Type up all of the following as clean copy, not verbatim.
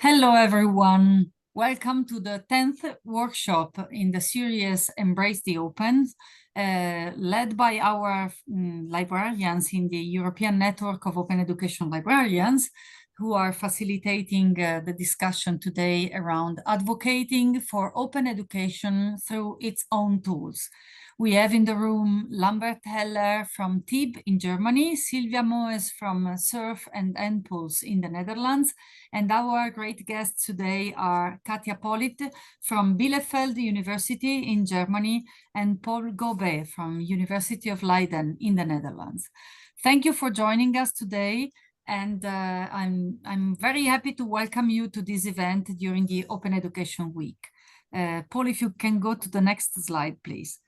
Hello, everyone. Welcome to the 10th workshop in the series Embrace the Open, led by our librarians in the European Network of Open Education Librarians, who are facilitating the discussion today around advocating for open education through its own tools. We have in the room Lambert Heller from TIB in Germany, Sylvia Moes from SURF and NPulse in the Netherlands, and our great guests today are Katja Politt from Bielefeld University in Germany and Paul Gobee from University of Leiden in the Netherlands. Thank you for joining us today. And I'm very happy to welcome you to this event during the Open Education Week. Paul, if you can go to the next slide, please.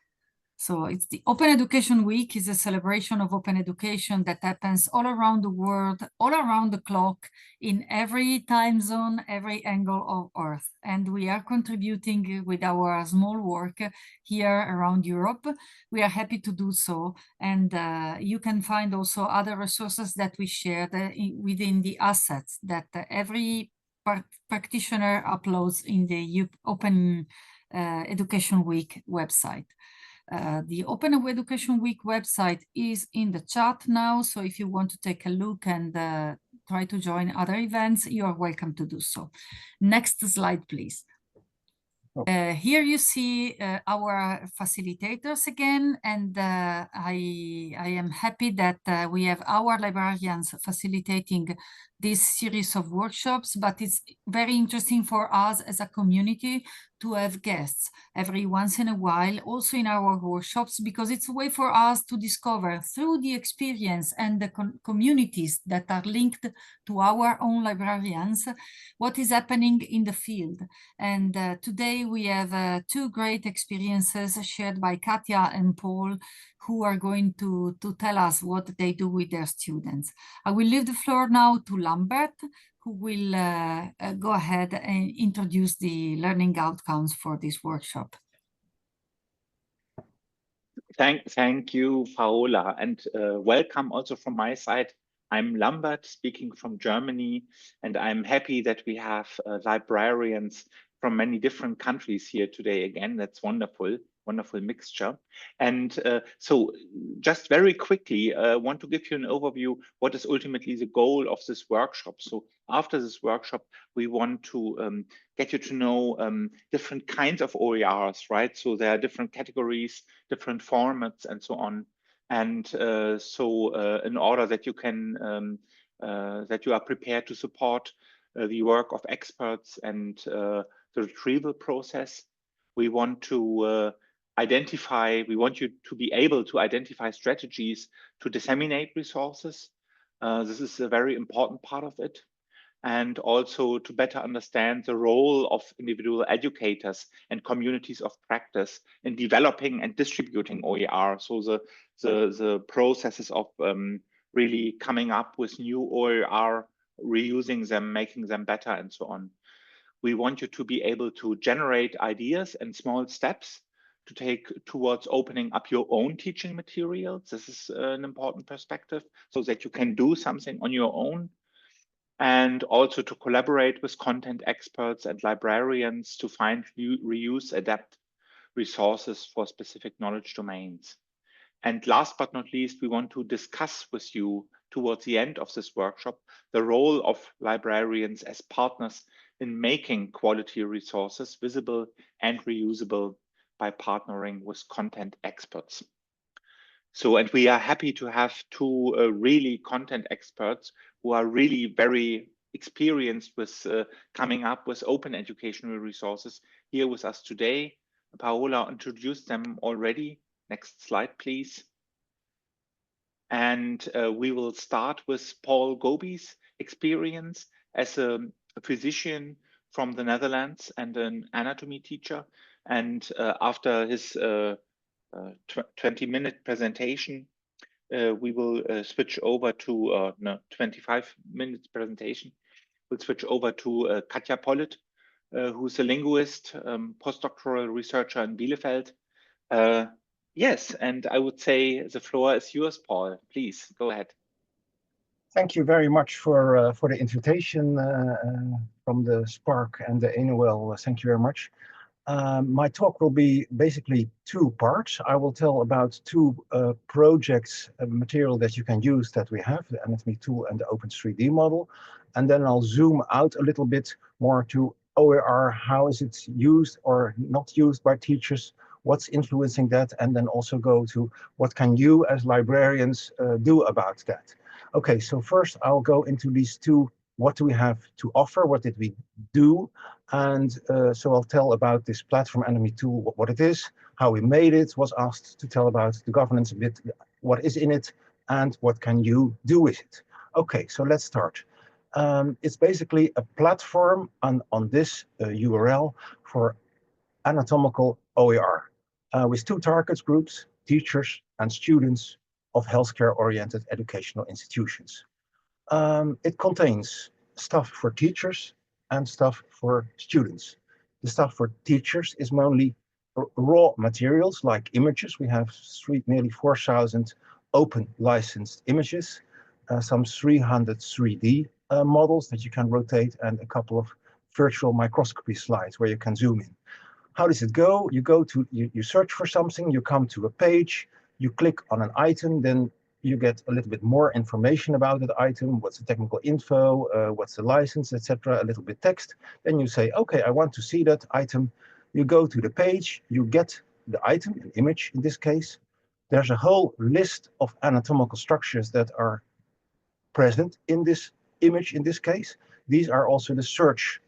So it's the Open Education Week is a celebration of open education that happens all around the world, all around the clock, in every time zone, every angle of Earth. And we are contributing with our small work here around Europe. We are happy to do so. And you can find also other resources that we shared within the assets that every practitioner uploads in the Open Education Week website. The Open Education Week website is in the chat now, so if you want to take a look and try to join other events, you are welcome to do so. Next slide, please. Here you see our facilitators again, and I am happy that we have our librarians facilitating this series of workshops, but it's very interesting for us as a community to have guests every once in a while, also in our workshops, because it's a way for us to discover through the experience and the communities that are linked to our own librarians, what is happening in the field. And today we have two great experiences shared by Katja and Paul, who are going to tell us what they do with their students. I will leave the floor now to Lambert, who will go ahead and introduce the learning outcomes for this workshop. Thank you, Paola, and welcome also from my side. I'm Lambert, speaking from Germany, and I'm happy that we have librarians from many different countries here today again. That's wonderful. Wonderful mixture. And so just very quickly, I want to give you an overview what is ultimately the goal of this workshop. So after this workshop, we want to get you to know different kinds of OERs, right? So there are different categories, different formats, and so on. And in order that you can, that you are prepared to support the work of experts and the retrieval process, we want to we want you to be able to identify strategies to disseminate resources. This is a very important part of it. And also to better understand the role of individual educators and communities of practice in developing and distributing OER. So the processes of really coming up with new OER, reusing them, making them better, and so on. We want you to be able to generate ideas and small steps to take towards opening up your own teaching materials. This is an important perspective, so that you can do something on your own, and also to collaborate with content experts and librarians to find reuse, adapt resources for specific knowledge domains. And last but not least, we want to discuss with you towards the end of this workshop the role of librarians as partners in making quality resources visible and reusable by partnering with content experts. So, and we are happy to have two really content experts who are really very experienced with coming up with open educational resources here with us today. Paola introduced them already. Next slide, please. And we will start with Paul Gobee's experience as a physician from the Netherlands and an anatomy teacher. And after his 20-minute presentation, we will switch over to 25 minutes presentation. We'll switch over to Katja Politt, who's a linguist, postdoctoral researcher in Bielefeld. Yes, and I would say the floor is yours, Paul. Please go ahead. Thank you very much for the invitation from the Spark and the ENOEL. Thank you very much. My talk will be basically two parts. I will tell about two projects, material that you can use that we have, the anatomy tool and the Open 3D model. And then I'll zoom out a little bit more to OER, how is it used or not used by teachers, what's influencing that, and then also go to what can you as librarians do about that. Okay, so first I'll go into these two. What do we have to offer? What did we do? And so I'll tell about this platform anatomy tool, what it is, how we made it, was asked to tell about the governance a bit, what is in it, and what can you do with it. Okay, so let's start. It's basically a platform on this URL for anatomical OER with two target groups, teachers and students of healthcare-oriented educational institutions. It contains stuff for teachers and stuff for students. The stuff for teachers is mainly raw materials like images. We have nearly 4,000 open licensed images, some 300 3D models that you can rotate, and a couple of virtual microscopy slides where you can zoom in. How does it go? You search for something, you come to a page, you click on an item, then you get a little bit more information about that item, what's the technical info, what's the license, etc., a little bit text. Then you say, okay, I want to see that item. You go to the page, you get the item, an image in this case. There's a whole list of anatomical structures that are present in this image in this case. These are also the search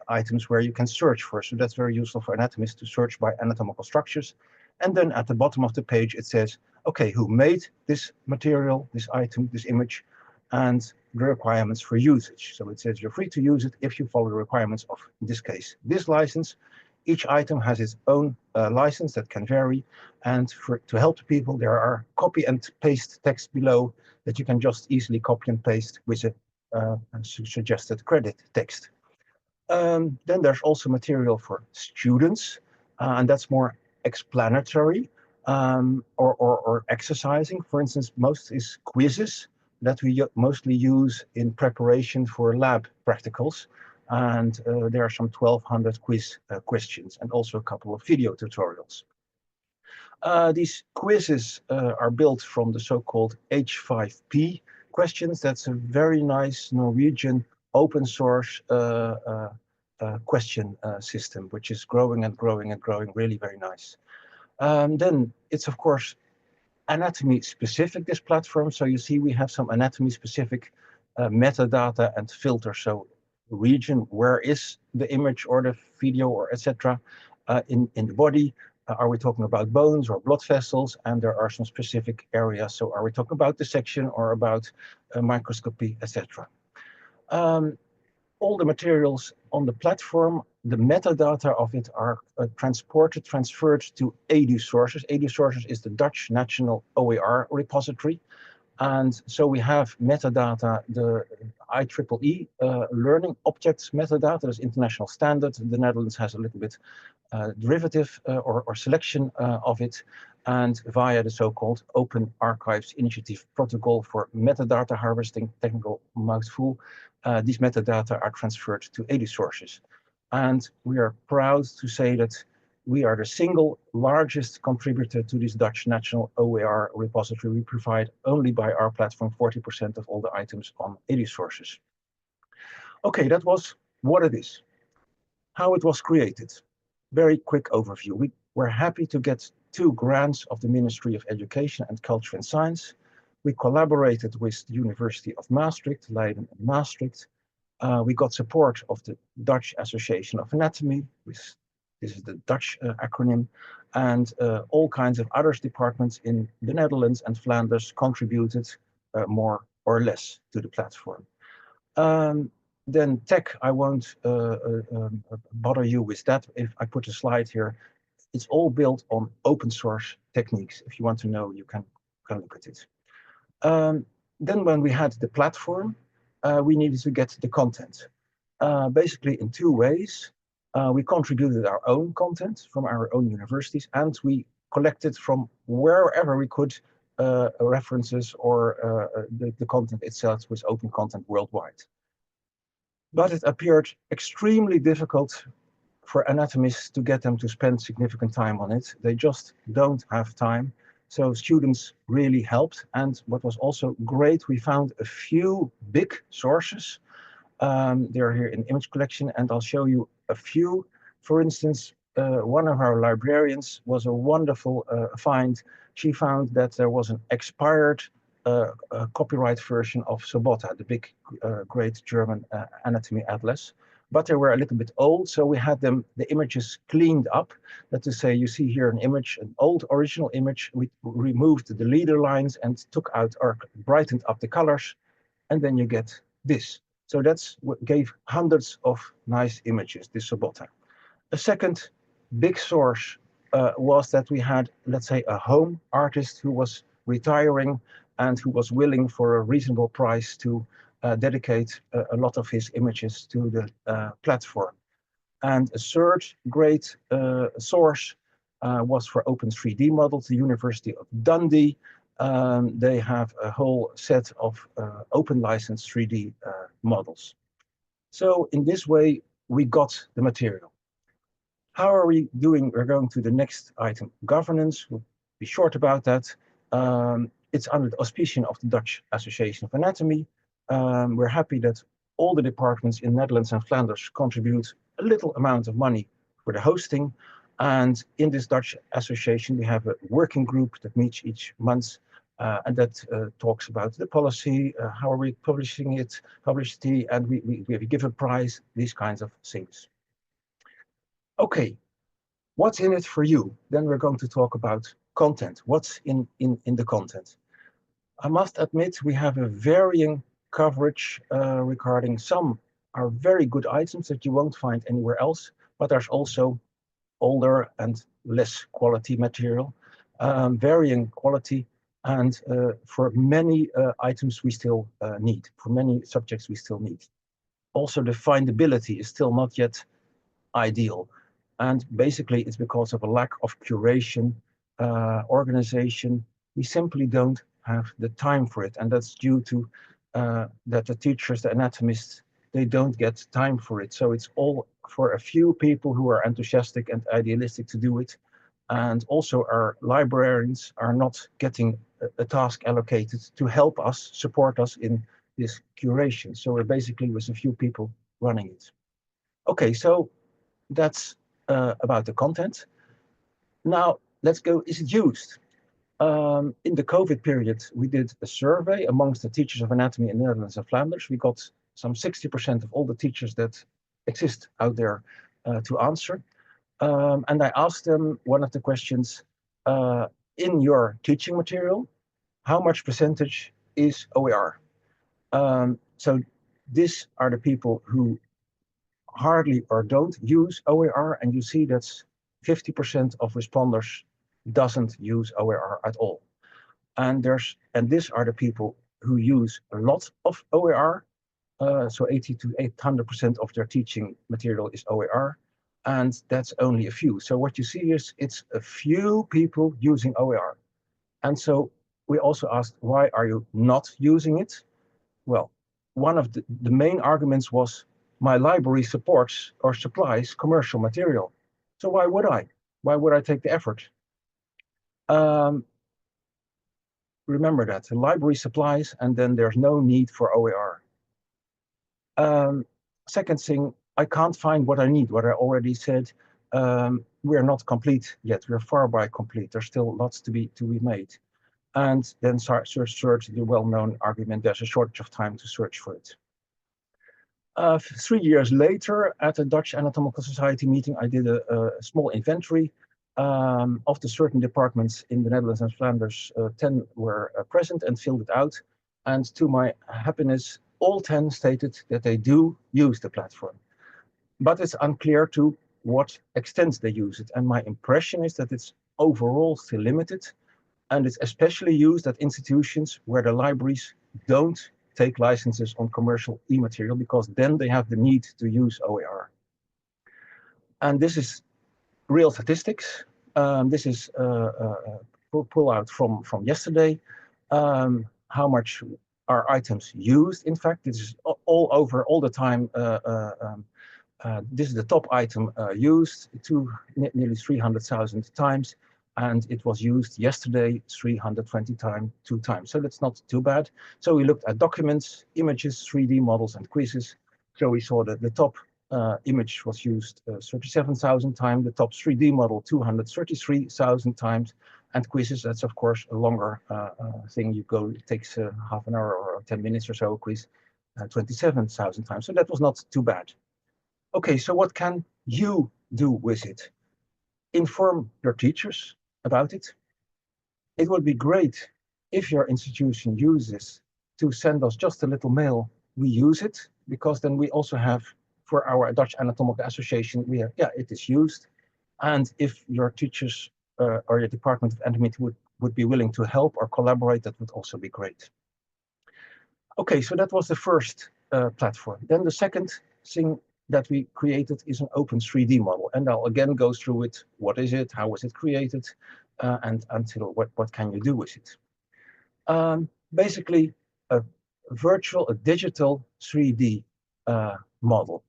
items where you can search for. So that's very useful for anatomists to search by anatomical structures. And then at the bottom of the page, it says, okay, who made this material, this item, this image, and the requirements for usage. So it says you're free to use it if you follow the requirements of, in this case, this license. Each item has its own license that can vary. And to help the people, there are copy and paste text below that you can just easily copy and paste with a suggested credit text. Then there's also material for students, and that's more explanatory or exercising. For instance, most is quizzes that we mostly use in preparation for lab practicals. And there are some 1,200 quiz questions and also a couple of video tutorials. These quizzes are built from the so-called H5P questions. That's a very nice Norwegian open source question system, which is growing and growing and growing, really very nice. Then it's, of course, anatomy specific, this platform. So you see we have some anatomy specific metadata and filters. So region, where is the image or the video or etc. In the body? Are we talking about bones or blood vessels? And there are some specific areas. So are we talking about dissection or about microscopy, etc. All the materials on the platform, the metadata of it are transferred to EduSources. EduSources is the Dutch national OER repository. And so we have metadata, the IEEE learning objects metadata, is international standard. The Netherlands has a little bit derivative or selection of it. And via the so-called Open Archives Initiative Protocol for Metadata Harvesting, technical mouthful, these metadata are transferred to EduSources. And we are proud to say that we are the single largest contributor to this Dutch national OER repository. We provide only by our platform 40% of all the items on EduSources. Okay, that was what it is, how it was created. Very quick overview. We were happy to get 2 grants of the Ministry of Education and Culture and Science. We collaborated with the University of Maastricht, Leiden and Maastricht. We got support of the Dutch Association of Anatomy, this is the Dutch acronym, and all kinds of other departments in the Netherlands and Flanders contributed more or less to the platform. Then tech, I won't bother you with that. If I put a slide here, it's all built on open source techniques. If you want to know, you can look at it. Then when we had the platform, we needed to get the content. Basically in 2 ways. We contributed our own content from our own universities, and we collected from wherever we could references or the content itself was open content worldwide. But it appeared extremely difficult for anatomists to get them to spend significant time on it. They just don't have time. So students really helped. And what was also great, we found a few big sources. They're here in image collection, and I'll show you a few. For instance, one of our librarians was a wonderful find. She found that there was an expired copyright version of Sobota, the big, great German anatomy atlas. But they were a little bit old, so we had the images cleaned up. That to say, you see here an image, an old original image. We removed the leader lines and took out or brightened up the colors, and then you get this. So that's what gave hundreds of nice images, this Sobota. A second big source was that we had, let's say, a home artist who was retiring and who was willing for a reasonable price to dedicate a lot of his images to the platform. And a third great source was for Open 3D models, the University of Dundee. They have a whole set of open license 3D models. So in this way, we got the material. How are we doing? We're going to the next item, governance. We'll be short about that. It's under the auspicion of the Dutch Association of Anatomy. We're happy that all the departments in Netherlands and Flanders contribute a little amount of money for the hosting. And in this Dutch association, we have a working group that meets each month and that talks about the policy, how are we publishing it, publicity, and we give a prize, these kinds of things. Okay, what's in it for you? Then we're going to talk about content. What's in the content? I must admit, we have a varying coverage regarding some are very good items that you won't find anywhere else, but there's also older and less quality material, varying quality, and for many items we still need, for many subjects we still need. Also, the findability is still not yet ideal. And basically it's because of a lack of curation, organization. We simply don't have the time for it. And that's due to that the teachers, the anatomists, they don't get time for it. So it's all for a few people who are enthusiastic and idealistic to do it. And also our librarians are not getting a task allocated to help us, support us in this curation. So we're basically with a few people running it. Okay, so that's about the content. Now let's go, is it used? In the COVID period, we did a survey amongst the teachers of anatomy in the Netherlands and Flanders. We got some 60% of all the teachers that exist out there to answer. And I asked them one of the questions, in your teaching material, how much percentage is OER? So these are the people who hardly or don't use OER, and you see that's 50% of responders doesn't use OER at all. And these are the people who use a lot of OER. So 80 to 800% of their teaching material is OER, and that's only a few. So what you see is it's a few people using OER. And so we also asked, why are you not using it? Well, one of the main arguments was, my library supports or supplies commercial material. So why would I? Why would I take the effort? Remember that, the library supplies, and then there's no need for OER. Second thing, I can't find what I need, what I already said. We're not complete yet, we're far by complete. There's still lots to be made. And then search the well-known argument, there's a shortage of time to search for it. 3 years later, at a Dutch Anatomical Society meeting, I did a small inventory of the certain departments in the Netherlands and Flanders. 10 were present and filled it out. And to my happiness, all 10 stated that they do use the platform. But it's unclear to what extent they use it. And my impression is that it's overall still limited. And it's especially used at institutions where the libraries don't take licenses on commercial e-material, because then they have the need to use OER. And this is real statistics. This is pull out from yesterday. How much are items used? In fact, this is all over all the time. This is the top item used nearly 300,000 times, and it was used yesterday 320 times, 2 times. So that's not too bad. So we looked at documents, images, 3D models, and quizzes. So we saw that the top image was used 37,000 times, the top 3D model 233,000 times, and quizzes, that's of course a longer thing. It takes half an hour or 10 minutes or so, a quiz, 27,000 times. So that was not too bad. Okay, so what can you do with it? Inform your teachers about it. It would be great if your institution uses to send us just a little mail. We use it, because then we also have, for our Dutch Anatomical Association, we have, yeah, it is used. And if your teachers or your Department of Anatomy would be willing to help or collaborate, that would also be great. Okay, so that was the first platform. Then the second thing that we created is an open 3D model. And I'll again go through it. What is it? How was it created? And until what can you do with it? Basically, a digital 3D model.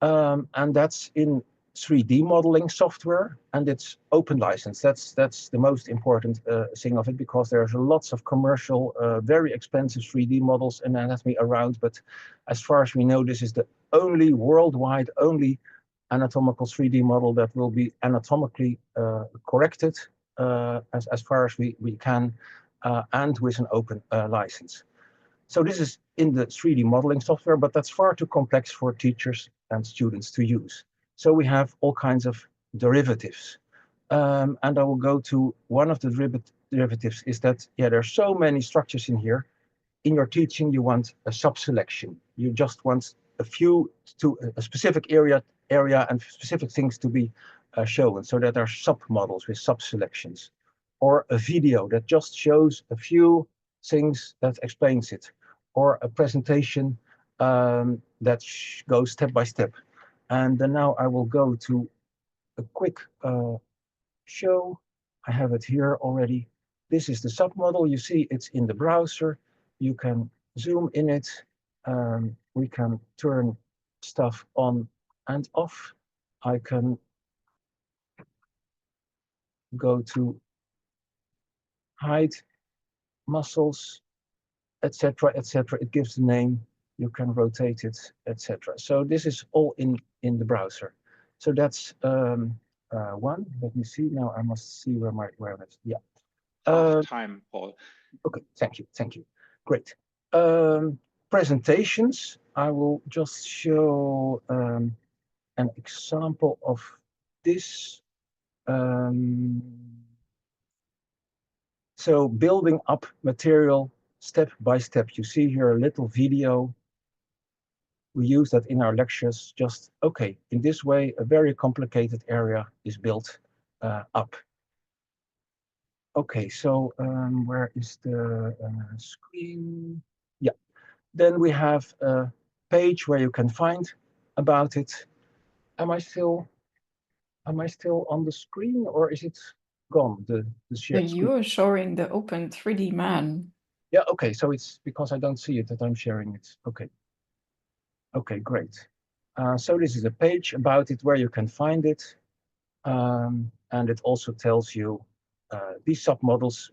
And that's in 3D modeling software, and it's open license. That's the most important thing of it, because there's lots of commercial, very expensive 3D models in anatomy around. But as far as we know, this is the only worldwide, only anatomical 3D model that will be anatomically corrected as far as we can, and with an open license. So this is in the 3D modeling software, but that's far too complex for teachers and students to use. So we have all kinds of derivatives. And I will go to one of the derivatives is that, yeah, there's so many structures in here. In your teaching, you want a sub-selection. You just want a few to a specific area and specific things to be shown, so that there are sub-models with sub-selections. Or a video that just shows a few things that explains it. Or a presentation that goes step by step. And then now I will go to a quick show. I have it here already. This is the submodel. You see it's in the browser. You can zoom in it. We can turn stuff on and off. I can go to hide muscles, etc., etc. It gives the name. You can rotate it, etc. So this is all in the browser. So that's one. Let me see. Now I must see where that's. Yeah. Time, Paul. Okay. Thank you. Great. Presentations. I will just show an example of this. So building up material step by step. You see here a little video. We use that in our lectures. Just, okay, in this way, a very complicated area is built up. Okay, so where is the screen? Yeah, then we have a page where you can find about it. Am I still on the screen, or is it gone? The shared screen? You are showing the open 3D man. Yeah, okay, so it's because I don't see it that I'm sharing it. Okay. Okay, great. So this is a page about it where you can find it. And it also tells you these submodels.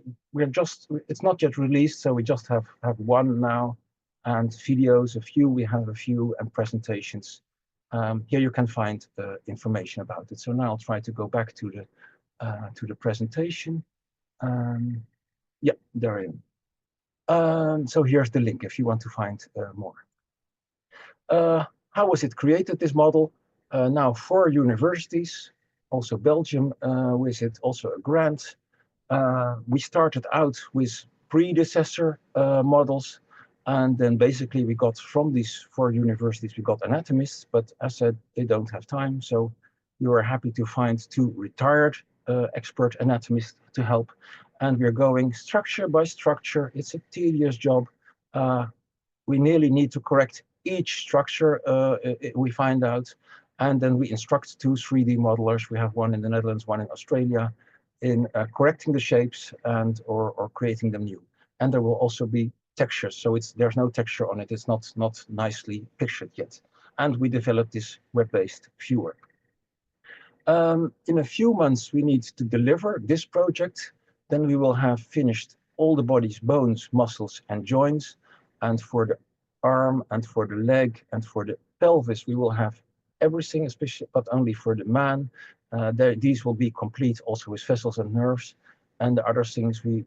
It's not yet released, so we just have one now, and videos, we have a few, and presentations. Here you can find information about it. So now I'll try to go back to the presentation. Yeah, there I am. So here's the link if you want to find more. How was it created, this model? Now 4 universities, also Belgium with it, also a grant. We started out with predecessor models, and then basically we got from these 4 universities, we got anatomists, but as said, they don't have time. So we were happy to find 2 retired expert anatomists to help. And we're going structure by structure. It's a tedious job. We nearly need to correct each structure we find out, and then we instruct 2 3D modelers. We have one in the Netherlands, one in Australia, in correcting the shapes and or creating them new. And there will also be textures, so there's no texture on it. It's not nicely pictured yet. And we developed this web-based viewer. In a few months, we need to deliver this project. Then we will have finished all the body's bones, muscles, and joints. And for the arm and for the leg and for the pelvis, we will have everything, especially, but only for the man. These will be complete also with vessels and nerves. And the other things we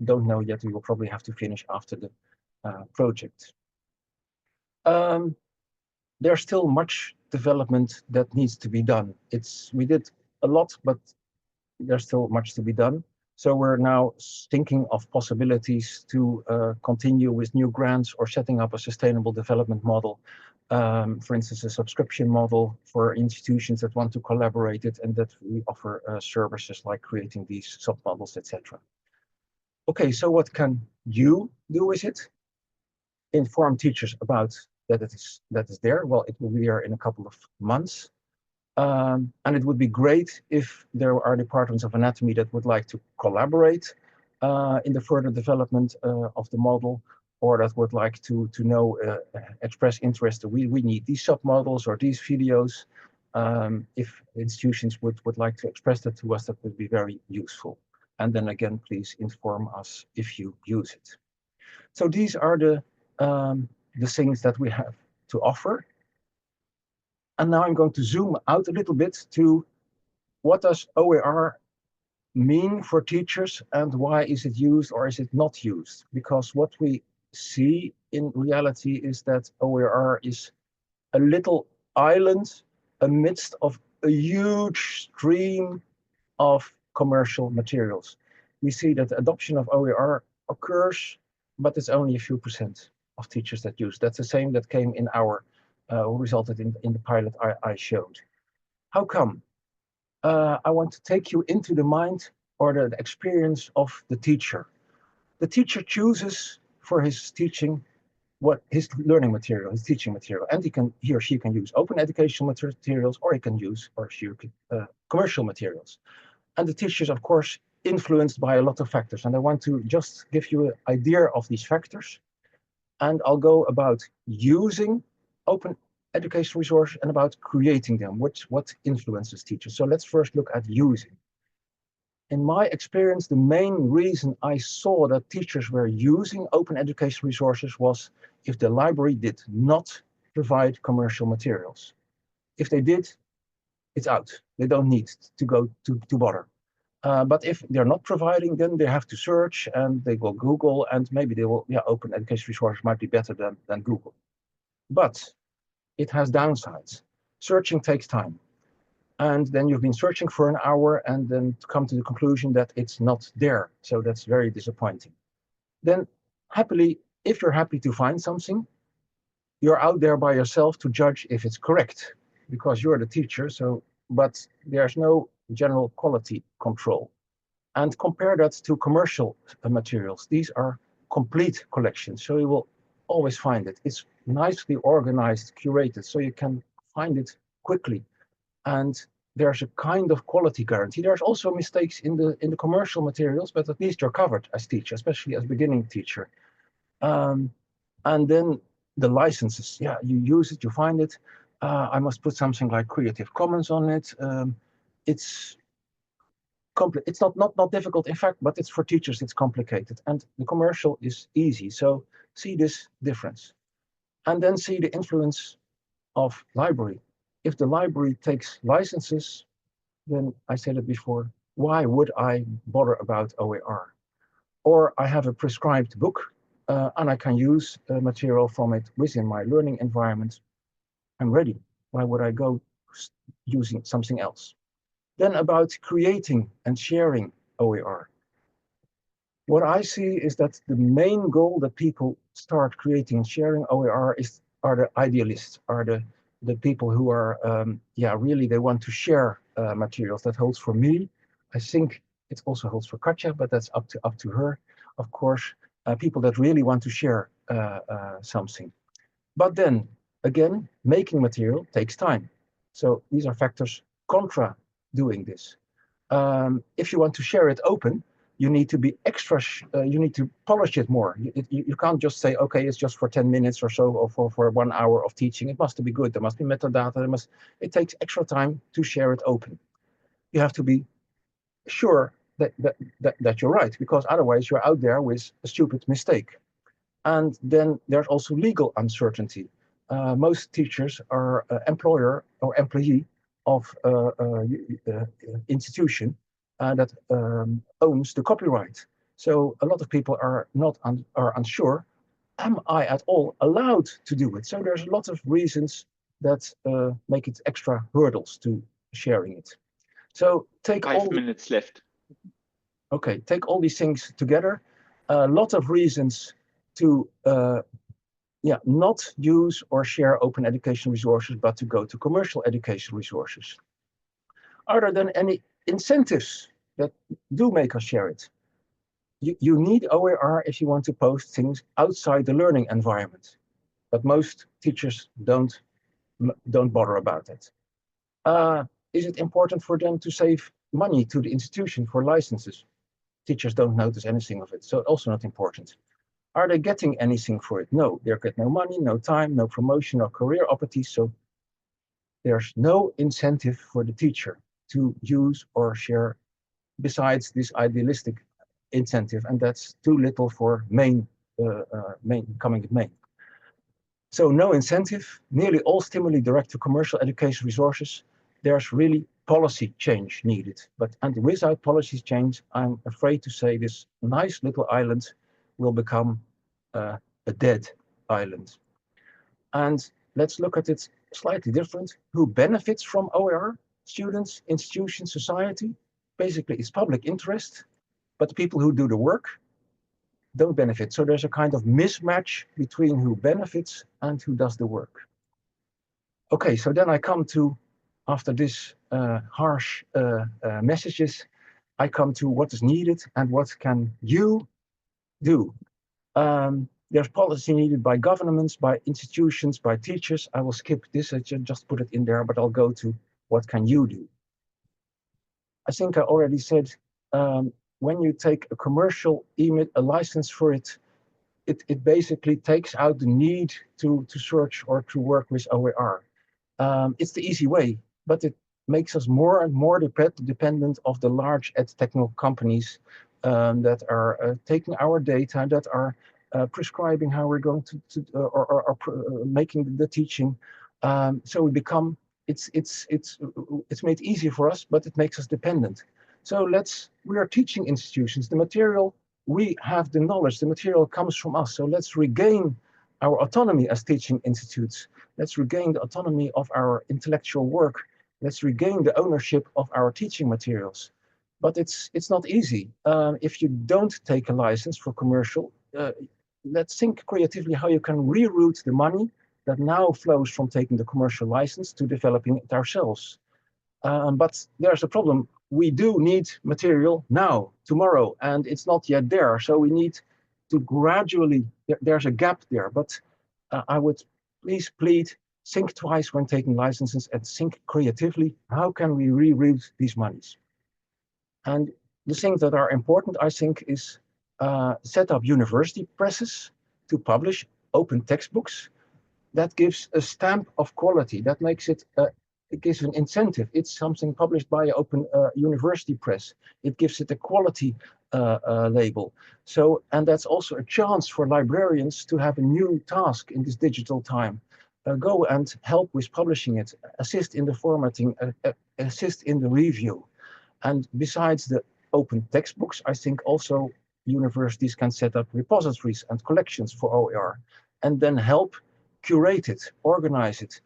don't know yet. We will probably have to finish after the project. There's still much development that needs to be done. We did a lot, but there's still much to be done. So we're now thinking of possibilities to continue with new grants or setting up a sustainable development model. For instance, a subscription model for institutions that want to collaborate it, and that we offer services like creating these submodels, etc. Okay, so what can you do with it? Inform teachers about that is there. Well, it will be there in a couple of months. And it would be great if there are departments of anatomy that would like to collaborate in the further development of the model, or that would like to know, express interest. We need these submodels or these videos. If institutions would like to express that to us, that would be very useful. And then again, please inform us if you use it. So these are the things that we have to offer. And now I'm going to zoom out a little bit to what does OER mean for teachers and why is it used or is it not used? Because what we see in reality is that OER is a little island amidst of a huge stream of commercial materials. We see that the adoption of OER occurs, but it's only a few % of teachers that use. That's the same that came in our resulted in the pilot I showed. How come? I want to take you into the mind or the experience of the teacher. The teacher chooses for his teaching what his learning material, his teaching material, and he or she can use open educational materials, or he can use commercial materials. And the teacher is, of course, influenced by a lot of factors. And I want to just give you an idea of these factors. And I'll go about using open educational resources and about creating them, what influences teachers. So let's first look at using. In my experience, the main reason I saw that teachers were using open educational resources was if the library did not provide commercial materials. If they did, it's out. They don't need to go to bother. But if they're not providing, then they have to search and they will Google, and maybe they will, open education resources might be better than Google. But it has downsides. Searching takes time. And then you've been searching for an hour and then come to the conclusion that it's not there. So that's very disappointing. Then happily, if you're happy to find something, you're out there by yourself to judge if it's correct, because you're the teacher. But there's no general quality control. And compare that to commercial materials. These are complete collections, so you will always find it. It's nicely organized, curated, so you can find it quickly. And there's a kind of quality guarantee. There's also mistakes in the commercial materials, but at least you're covered as teacher, especially as beginning teacher. And then the licenses, you use it, you find it. I must put something like Creative Commons on it. It's not difficult, in fact, but it's for teachers, it's complicated. And the commercial is easy. So see this difference. And then see the influence of library. If the library takes licenses, then I said it before, why would I bother about OER? Or I have a prescribed book and I can use material from it within my learning environment. I'm ready. Why would I go using something else? Then about creating and sharing OER. What I see is that the main goal that people start creating and sharing OER are the idealists, are the people who are, really they want to share materials. That holds for me. I think it also holds for Katja, but that's up to her, of course. People that really want to share something. But then again, making material takes time. So these are factors contra doing this. If you want to share it open, you need to be extra, you need to polish it more. You can't just say, okay, it's just for 10 minutes or so, or for 1 hour of teaching. It must be good. There must be metadata. It takes extra time to share it open. You have to be sure that you're right, because otherwise you're out there with a stupid mistake. And then there's also legal uncertainty. Most teachers are employer or employee of institution that owns the copyright. So a lot of people are unsure. Am I at all allowed to do it? So there's a lot of reasons that make it extra hurdles to sharing it. So take 5 minutes left. Okay, take all these things together. A lot of reasons to not use or share open education resources, but to go to commercial education resources. Are there then any incentives that do make us share it? You need OER if you want to post things outside the learning environment, but most teachers don't bother about it. Is it important for them to save money to the institution for licenses? Teachers don't notice anything of it, so also not important. Are they getting anything for it? No, they get no money, no time, no promotion or career opportunities, so there's no incentive for the teacher to use or share besides this idealistic incentive, and that's too little for becoming main. So no incentive, nearly all stimuli direct to commercial education resources. There's really policy change needed, and without policy change, I'm afraid to say this nice little island will become a dead island. And let's look at it slightly different. Who benefits from OER? Students, institutions, society. Basically, it's public interest, but the people who do the work don't benefit. So there's a kind of mismatch between who benefits and who does the work. Okay, so then I come to, after this harsh messages, I come to what is needed and what can you do. There's policy needed by governments, by institutions, by teachers. I will skip this, I just put it in there, but I'll go to what can you do. I think I already said, when you take a commercial EMIT, a license for it, it basically takes out the need to search or to work with OER. It's the easy way, but it makes us more and more dependent of the large technical companies that are taking our data, that are prescribing how we're going to making the teaching. So we become, it's made easier for us, but it makes us dependent. So we are teaching institutions, the material, we have the knowledge, the material comes from us. So let's regain our autonomy as teaching institutes. Let's regain the autonomy of our intellectual work. Let's regain the ownership of our teaching materials. But it's not easy. If you don't take a license for commercial, let's think creatively how you can reroute the money that now flows from taking the commercial license to developing it ourselves. But there's a problem. We do need material now, tomorrow, and it's not yet there. So we need to gradually, there's a gap there. But I would please plead, think twice when taking licenses and think creatively, how can we reroute these monies? And the things that are important, I think, is set up university presses to publish open textbooks. That gives a stamp of quality. That makes it, it gives an incentive. It's something published by an open university press. It gives it a quality label. So, and that's also a chance for librarians to have a new task in this digital time. Go and help with publishing it, assist in the formatting, assist in the review. And besides the open textbooks, I think also universities can set up repositories and collections for OER, and then help curate it, organize it,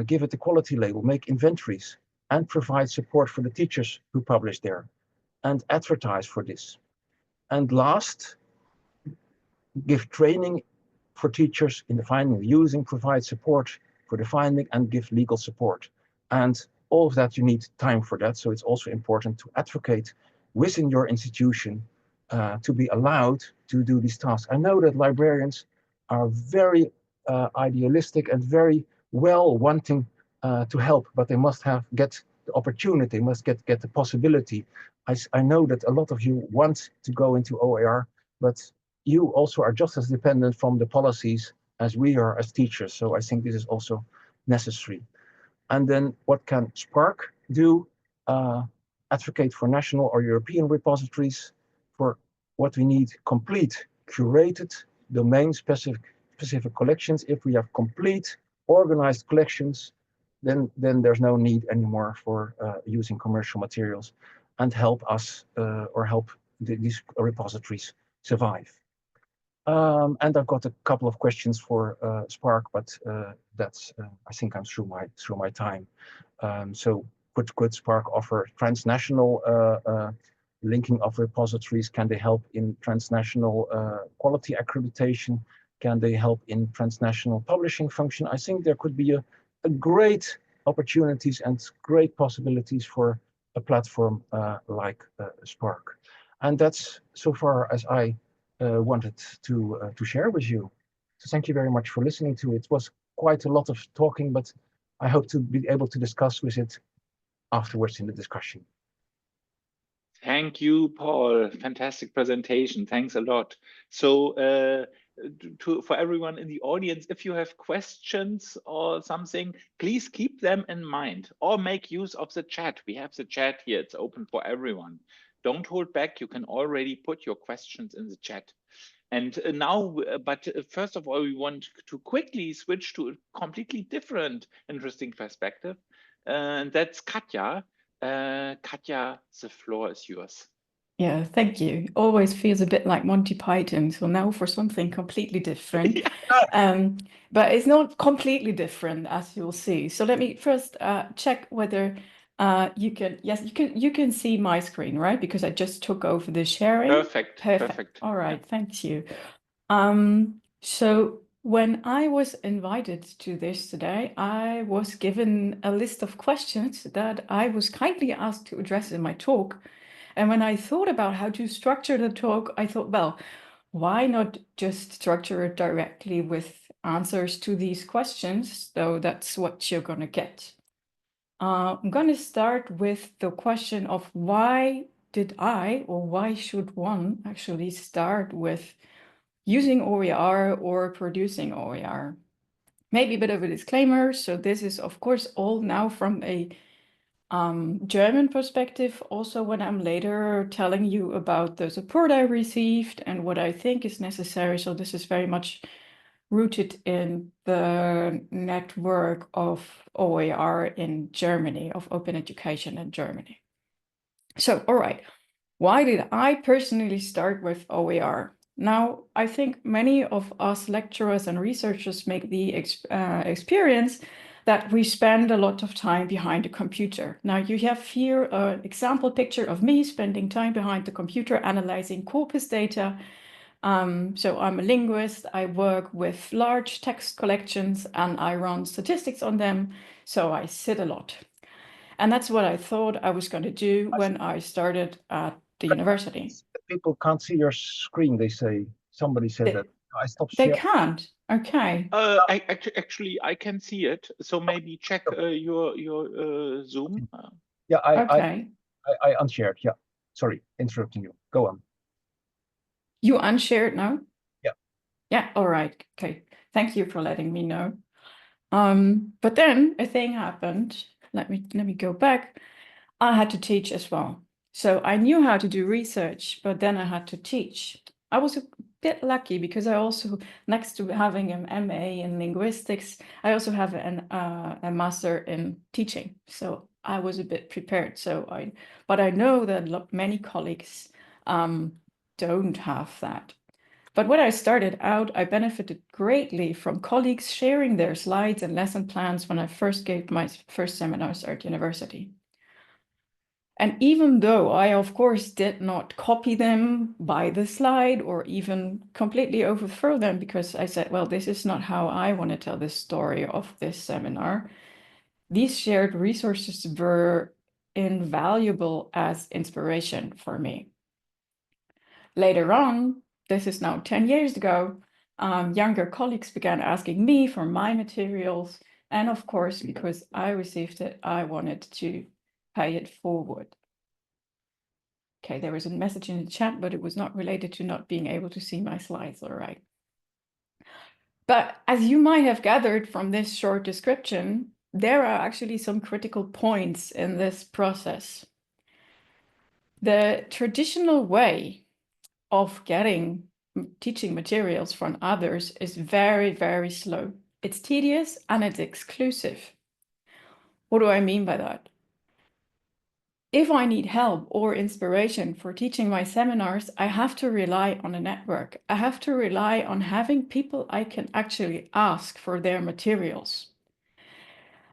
give it a quality label, make inventories, and provide support for the teachers who publish there, and advertise for this. And last, give training for teachers in the finding, using, provide support for the finding, and give legal support. And all of that, you need time for that. So it's also important to advocate within your institution to be allowed to do these tasks. I know that librarians are very idealistic and very well wanting to help, but they must get the opportunity, must get the possibility. I know that a lot of you want to go into OER, but you also are just as dependent from the policies as we are as teachers. So I think this is also necessary. And then what can Spark do? Advocate for national or European repositories. For what we need, complete, curated, domain-specific collections. If we have complete, organized collections, then there's no need anymore for using commercial materials, and help us or help these repositories survive. And I've got a couple of questions for Spark, but that's I think I'm through my time. So could Spark offer transnational linking of repositories? Can they help in transnational quality accreditation? Can they help in transnational publishing function? I think there could be a great opportunities and great possibilities for a platform like Spark. And that's so far as I wanted to share with you. So thank you very much for listening to it. It was quite a lot of talking, but I hope to be able to discuss with it afterwards in the discussion. Thank you, Paul. Fantastic presentation. Thanks a lot. So for everyone in the audience, if you have questions or something, please keep them in mind or make use of the chat. We have the chat here. It's open for everyone. Don't hold back. You can already put your questions in the chat. And now, but first of all, we want to quickly switch to a completely different, interesting perspective. And that's Katja. Katja, the floor is yours. Yeah, thank you. Always feels a bit like Monty Python. So now for something completely different. But it's not completely different, as you'll see. So let me first check whether you can see my screen, right? Because I just took over the sharing. Perfect. All right, thank you. So when I was invited to this today, I was given a list of questions that I was kindly asked to address in my talk. And when I thought about how to structure the talk, I thought, well, why not just structure it directly with answers to these questions? So that's what you're going to get. I'm going to start with the question of why should one actually start with using OER or producing OER? Maybe a bit of a disclaimer. So this is, of course, all now from a German perspective. Also, when I'm later telling you about the support I received and what I think is necessary. So this is very much rooted in the network of OER in Germany, of open education in Germany. So, all right, why did I personally start with OER? Now, I think many of us lecturers and researchers make the experience that we spend a lot of time behind a computer. Now, you have here an example picture of me spending time behind the computer analyzing corpus data. So I'm a linguist, I work with large text collections and I run statistics on them. So I sit a lot. And that's what I thought I was going to do when I started at the university. People can't see your screen, they say. Somebody said that. I stopped sharing. They can't? Okay. Actually, I can see it. So maybe check your Zoom. Yeah, okay. I unshared. Yeah, sorry, interrupting you. Go on. You unshared now? Yeah. Yeah, all right. Okay, thank you for letting me know. But then a thing happened. Let me go back. I had to teach as well. So I knew how to do research, but then I had to teach. I was a bit lucky because I also, next to having an MA in linguistics, I also have a master in teaching. So I was a bit prepared. But I know that many colleagues don't have that. But when I started out, I benefited greatly from colleagues sharing their slides and lesson plans when I first gave my first seminars at university. And even though I, of course, did not copy them by the slide or even completely overthrow them, because I said, well, this is not how I want to tell the story of this seminar, these shared resources were invaluable as inspiration for me. Later on, this is now 10 years ago, younger colleagues began asking me for my materials. And of course, because I received it, I wanted to pay it forward. Okay, there was a message in the chat, but it was not related to not being able to see my slides. All right. But as you might have gathered from this short description, there are actually some critical points in this process. The traditional way of getting teaching materials from others is very, very slow. It's tedious and it's exclusive. What do I mean by that? If I need help or inspiration for teaching my seminars, I have to rely on a network. I have to rely on having people I can actually ask for their materials.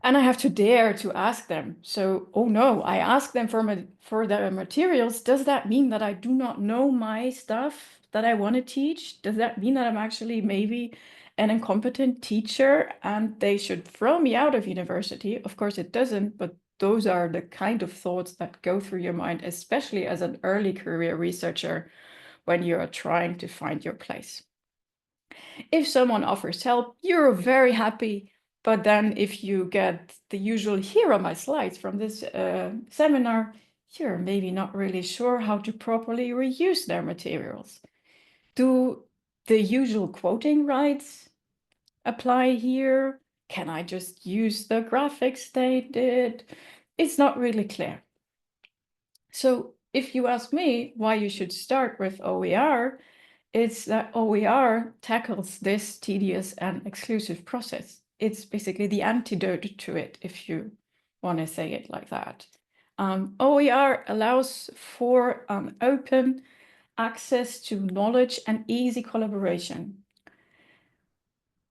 And I have to dare to ask them. So, oh no, I ask them for their materials. Does that mean that I do not know my stuff that I want to teach? Does that mean that I'm actually maybe an incompetent teacher and they should throw me out of university? Of course it doesn't, but those are the kind of thoughts that go through your mind, especially as an early career researcher when you are trying to find your place. If someone offers help, you're very happy. But then if you get the usual, here are my slides from this seminar, you're maybe not really sure how to properly reuse their materials. Do the usual quoting rights apply here? Can I just use the graphics they did? It's not really clear. So if you ask me why you should start with OER, it's that OER tackles this tedious and exclusive process. It's basically the antidote to it, if you want to say it like that. OER allows for open access to knowledge and easy collaboration.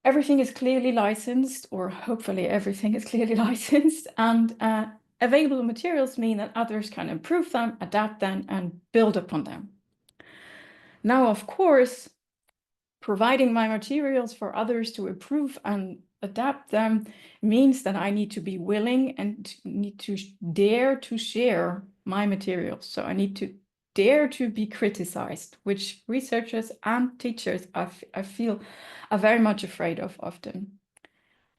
Everything is clearly licensed, or hopefully everything is clearly licensed, and available materials mean that others can improve them, adapt them, and build upon them. Now, of course, providing my materials for others to improve and adapt them means that I need to be willing and need to dare to share my materials. So I need to dare to be criticized, which researchers and teachers I feel are very much afraid of often.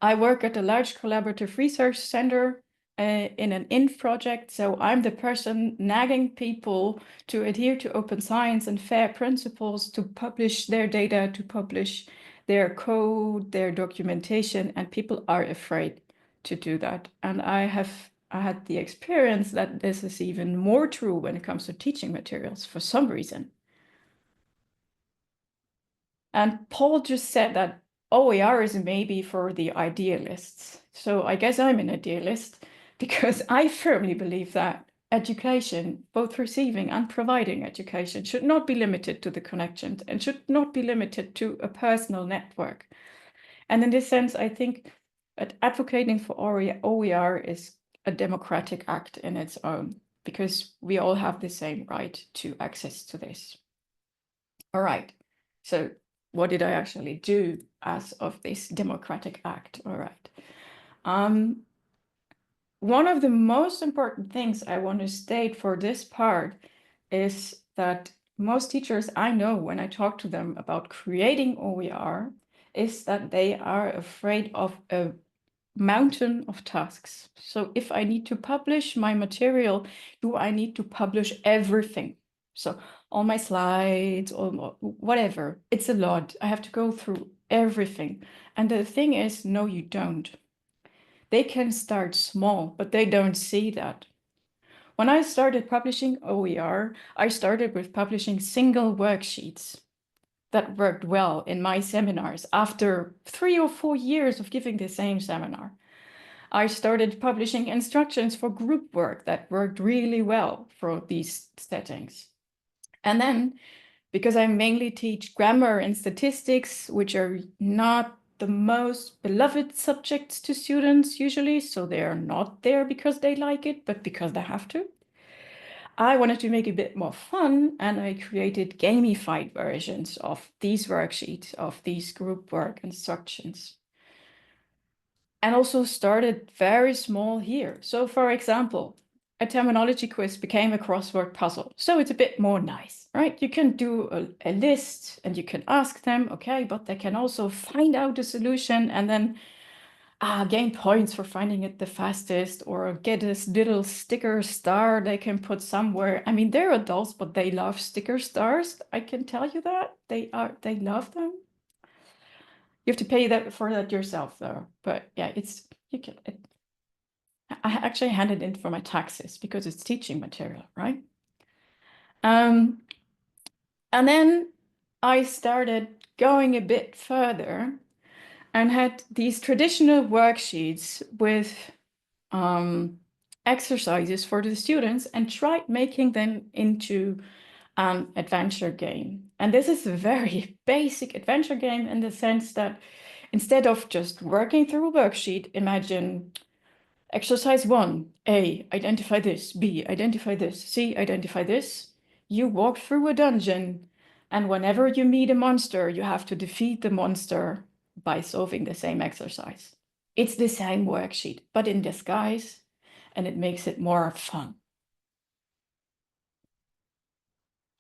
I work at a large collaborative research center in an INF project, so I'm the person nagging people to adhere to open science and fair principles, to publish their data, to publish their code, their documentation, and people are afraid to do that. And I had the experience that this is even more true when it comes to teaching materials for some reason. And Paul just said that OER is maybe for the idealists. So I guess I'm an idealist because I firmly believe that education, both receiving and providing education, should not be limited to the connections and should not be limited to a personal network. And in this sense, I think that advocating for OER is a democratic act in its own, because we all have the same right to access to this. All right, so what did I actually do as of this democratic act? All right. One of the most important things I want to state for this part is that most teachers I know, when I talk to them about creating OER, is that they are afraid of a mountain of tasks. So if I need to publish my material, do I need to publish everything? So all my slides or whatever, it's a lot. I have to go through everything. And the thing is, no, you don't. They can start small, but they don't see that. When I started publishing OER, I started with publishing single worksheets. That worked well in my seminars after 3 or 4 years of giving the same seminar. I started publishing instructions for group work that worked really well for these settings. And then, because I mainly teach grammar and statistics, which are not the most beloved subjects to students usually, so they are not there because they like it, but because they have to, I wanted to make it a bit more fun, and I created gamified versions of these worksheets, of these group work instructions. And also started very small here. So for example, a terminology quiz became a crossword puzzle. So it's a bit more nice, right? You can do a list and you can ask them, okay, but they can also find out the solution and then gain points for finding it the fastest, or get this little sticker star they can put somewhere. I mean, they're adults, but they love sticker stars. I can tell you that they love them. You have to pay for that yourself though. But yeah, I actually hand it in for my taxes because it's teaching material, right? And then I started going a bit further and had these traditional worksheets with exercises for the students and tried making them into an adventure game. And this is a very basic adventure game in the sense that instead of just working through a worksheet, imagine exercise 1, A, identify this, B, identify this, C, identify this. You walk through a dungeon, and whenever you meet a monster, you have to defeat the monster by solving the same exercise. It's the same worksheet, but in disguise, and it makes it more fun.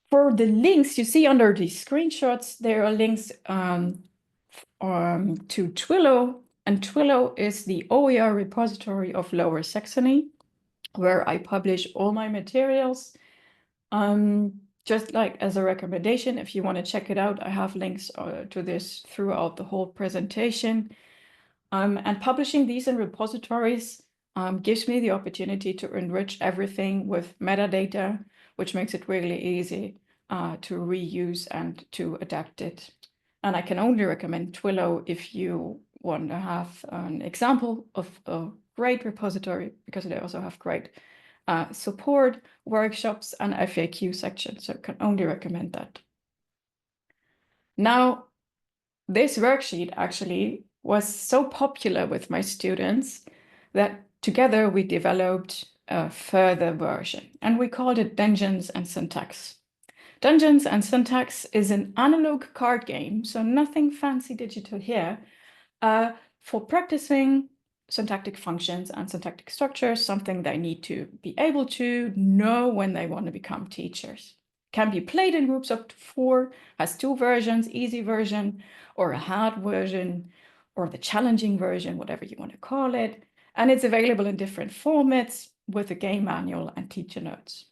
For the links you see under these screenshots, there are links to Twilio, and Twilio is the OER repository of Lower Saxony, where I publish all my materials. Just like as a recommendation, if you want to check it out, I have links to this throughout the whole presentation. And publishing these in repositories gives me the opportunity to enrich everything with metadata, which makes it really easy to reuse and to adapt it. And I can only recommend Twilio if you want to have an example of a great repository, because they also have great support, workshops, and FAQ sections. So I can only recommend that. Now, this worksheet actually was so popular with my students that together we developed a further version, and we called it Dungeons and Syntax. Dungeons and Syntax is an analog card game, so nothing fancy digital here, for practicing syntactic functions and syntactic structures, something they need to be able to know when they want to become teachers. Can be played in groups up to 4, has 2 versions, easy version, or a hard version, or the challenging version, whatever you want to call it. And it's available in different formats with a game manual and teacher notes.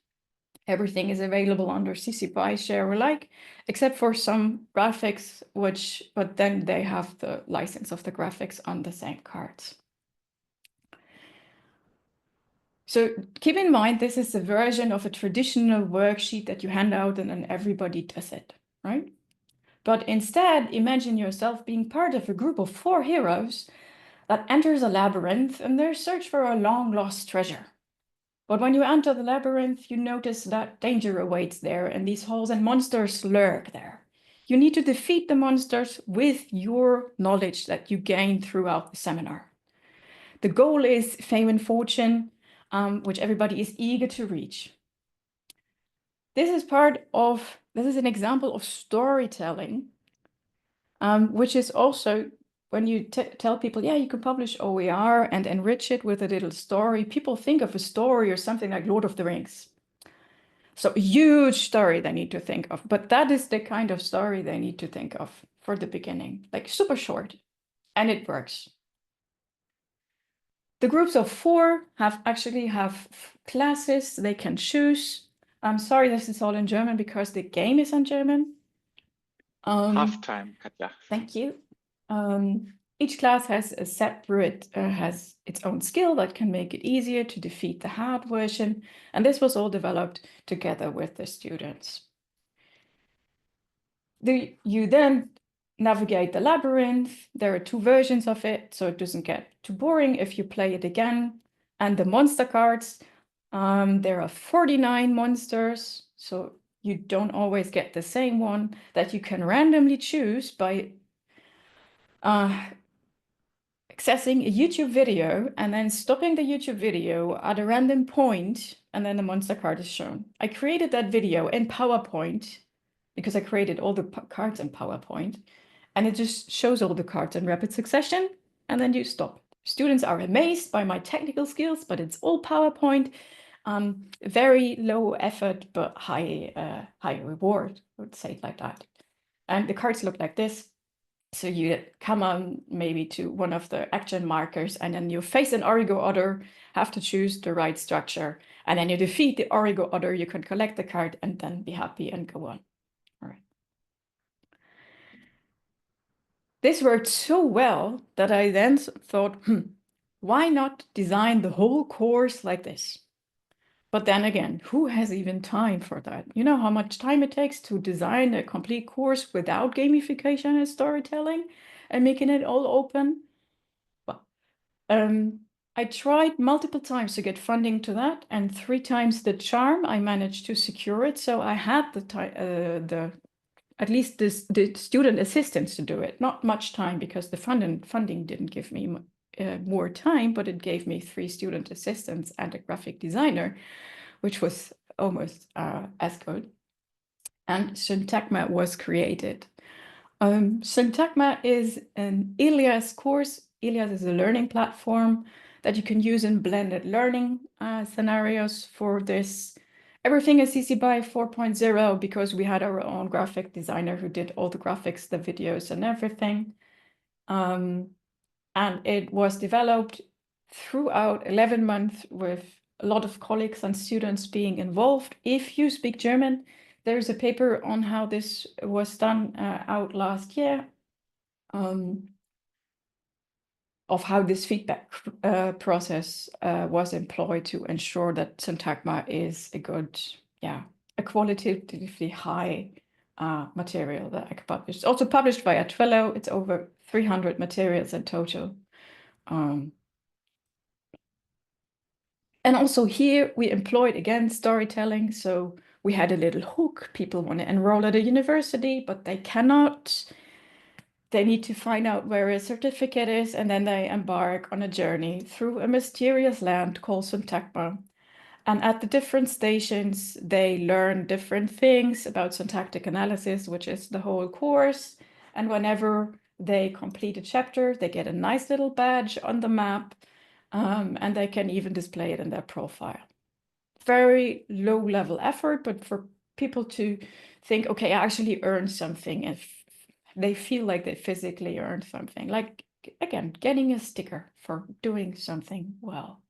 Everything is available under CC BY Share Alike, except for some graphics, but then they have the license of the graphics on the same cards. So keep in mind, this is a version of a traditional worksheet that you hand out and then everybody does it, right? But instead, imagine yourself being part of a group of 4 heroes that enters a labyrinth in their search for a long-lost treasure. But when you enter the labyrinth, you notice that danger awaits there and these holes and monsters lurk there. You need to defeat the monsters with your knowledge that you gain throughout the seminar. The goal is fame and fortune, which everybody is eager to reach. This is an example of storytelling, which is also when you tell people, yeah, you can publish OER and enrich it with a little story, people think of a story or something like Lord of the Rings. So a huge story they need to think of, but that is the kind of story they need to think of for the beginning, like super short, and it works. The groups of 4 actually have classes they can choose. I'm sorry, this is all in German because the game is in German. Half time, Katja. Thank you. Each class has a separate, has its own skill that can make it easier to defeat the hard version. And this was all developed together with the students. You then navigate the labyrinth. There are 2 versions of it, so it doesn't get too boring if you play it again. And the monster cards, there are 49 monsters, so you don't always get the same one that you can randomly choose by accessing a YouTube video and then stopping the YouTube video at a random point, and then the monster card is shown. I created that video in PowerPoint because I created all the cards in PowerPoint, and it just shows all the cards in rapid succession, and then you stop. Students are amazed by my technical skills, but it's all PowerPoint. Very low effort, but high reward, I would say it like that. And the cards look like this. So you come on maybe to one of the action markers, and then you face an origo otter, have to choose the right structure, and then you defeat the origo otter, you can collect the card and then be happy and go on. All right. This worked so well that I then thought, why not design the whole course like this? But then again, who has even time for that? You know how much time it takes to design a complete course without gamification and storytelling and making it all open? Well, I tried multiple times to get funding to that, and 3 times the charm I managed to secure it. So I had the at least the student assistants to do it. Not much time because the funding didn't give me more time, but it gave me 3 student assistants and a graphic designer, which was almost as good. And Syntagma was created. Syntagma is an Ilias course. Ilias is a learning platform that you can use in blended learning scenarios for this. Everything is CC BY 4.0 because we had our own graphic designer who did all the graphics, the videos and everything. And it was developed throughout 11 months with a lot of colleagues and students being involved. If you speak German, there's a paper on how this was done out last year, of how this feedback process was employed to ensure that Syntagma is a good, a qualitatively high material that I could publish. It's also published via Twilio. It's over 300 materials in total. And also here we employed, again, storytelling. So we had a little hook. People want to enroll at a university, but they cannot. They need to find out where a certificate is, and then they embark on a journey through a mysterious land called Syntagma. And at the different stations, they learn different things about syntactic analysis, which is the whole course. And whenever they complete a chapter, they get a nice little badge on the map. And they can even display it in their profile. Very low level effort, but for people to think, okay, I actually earned something, if they feel like they physically earned something, like, again, getting a sticker for doing something well.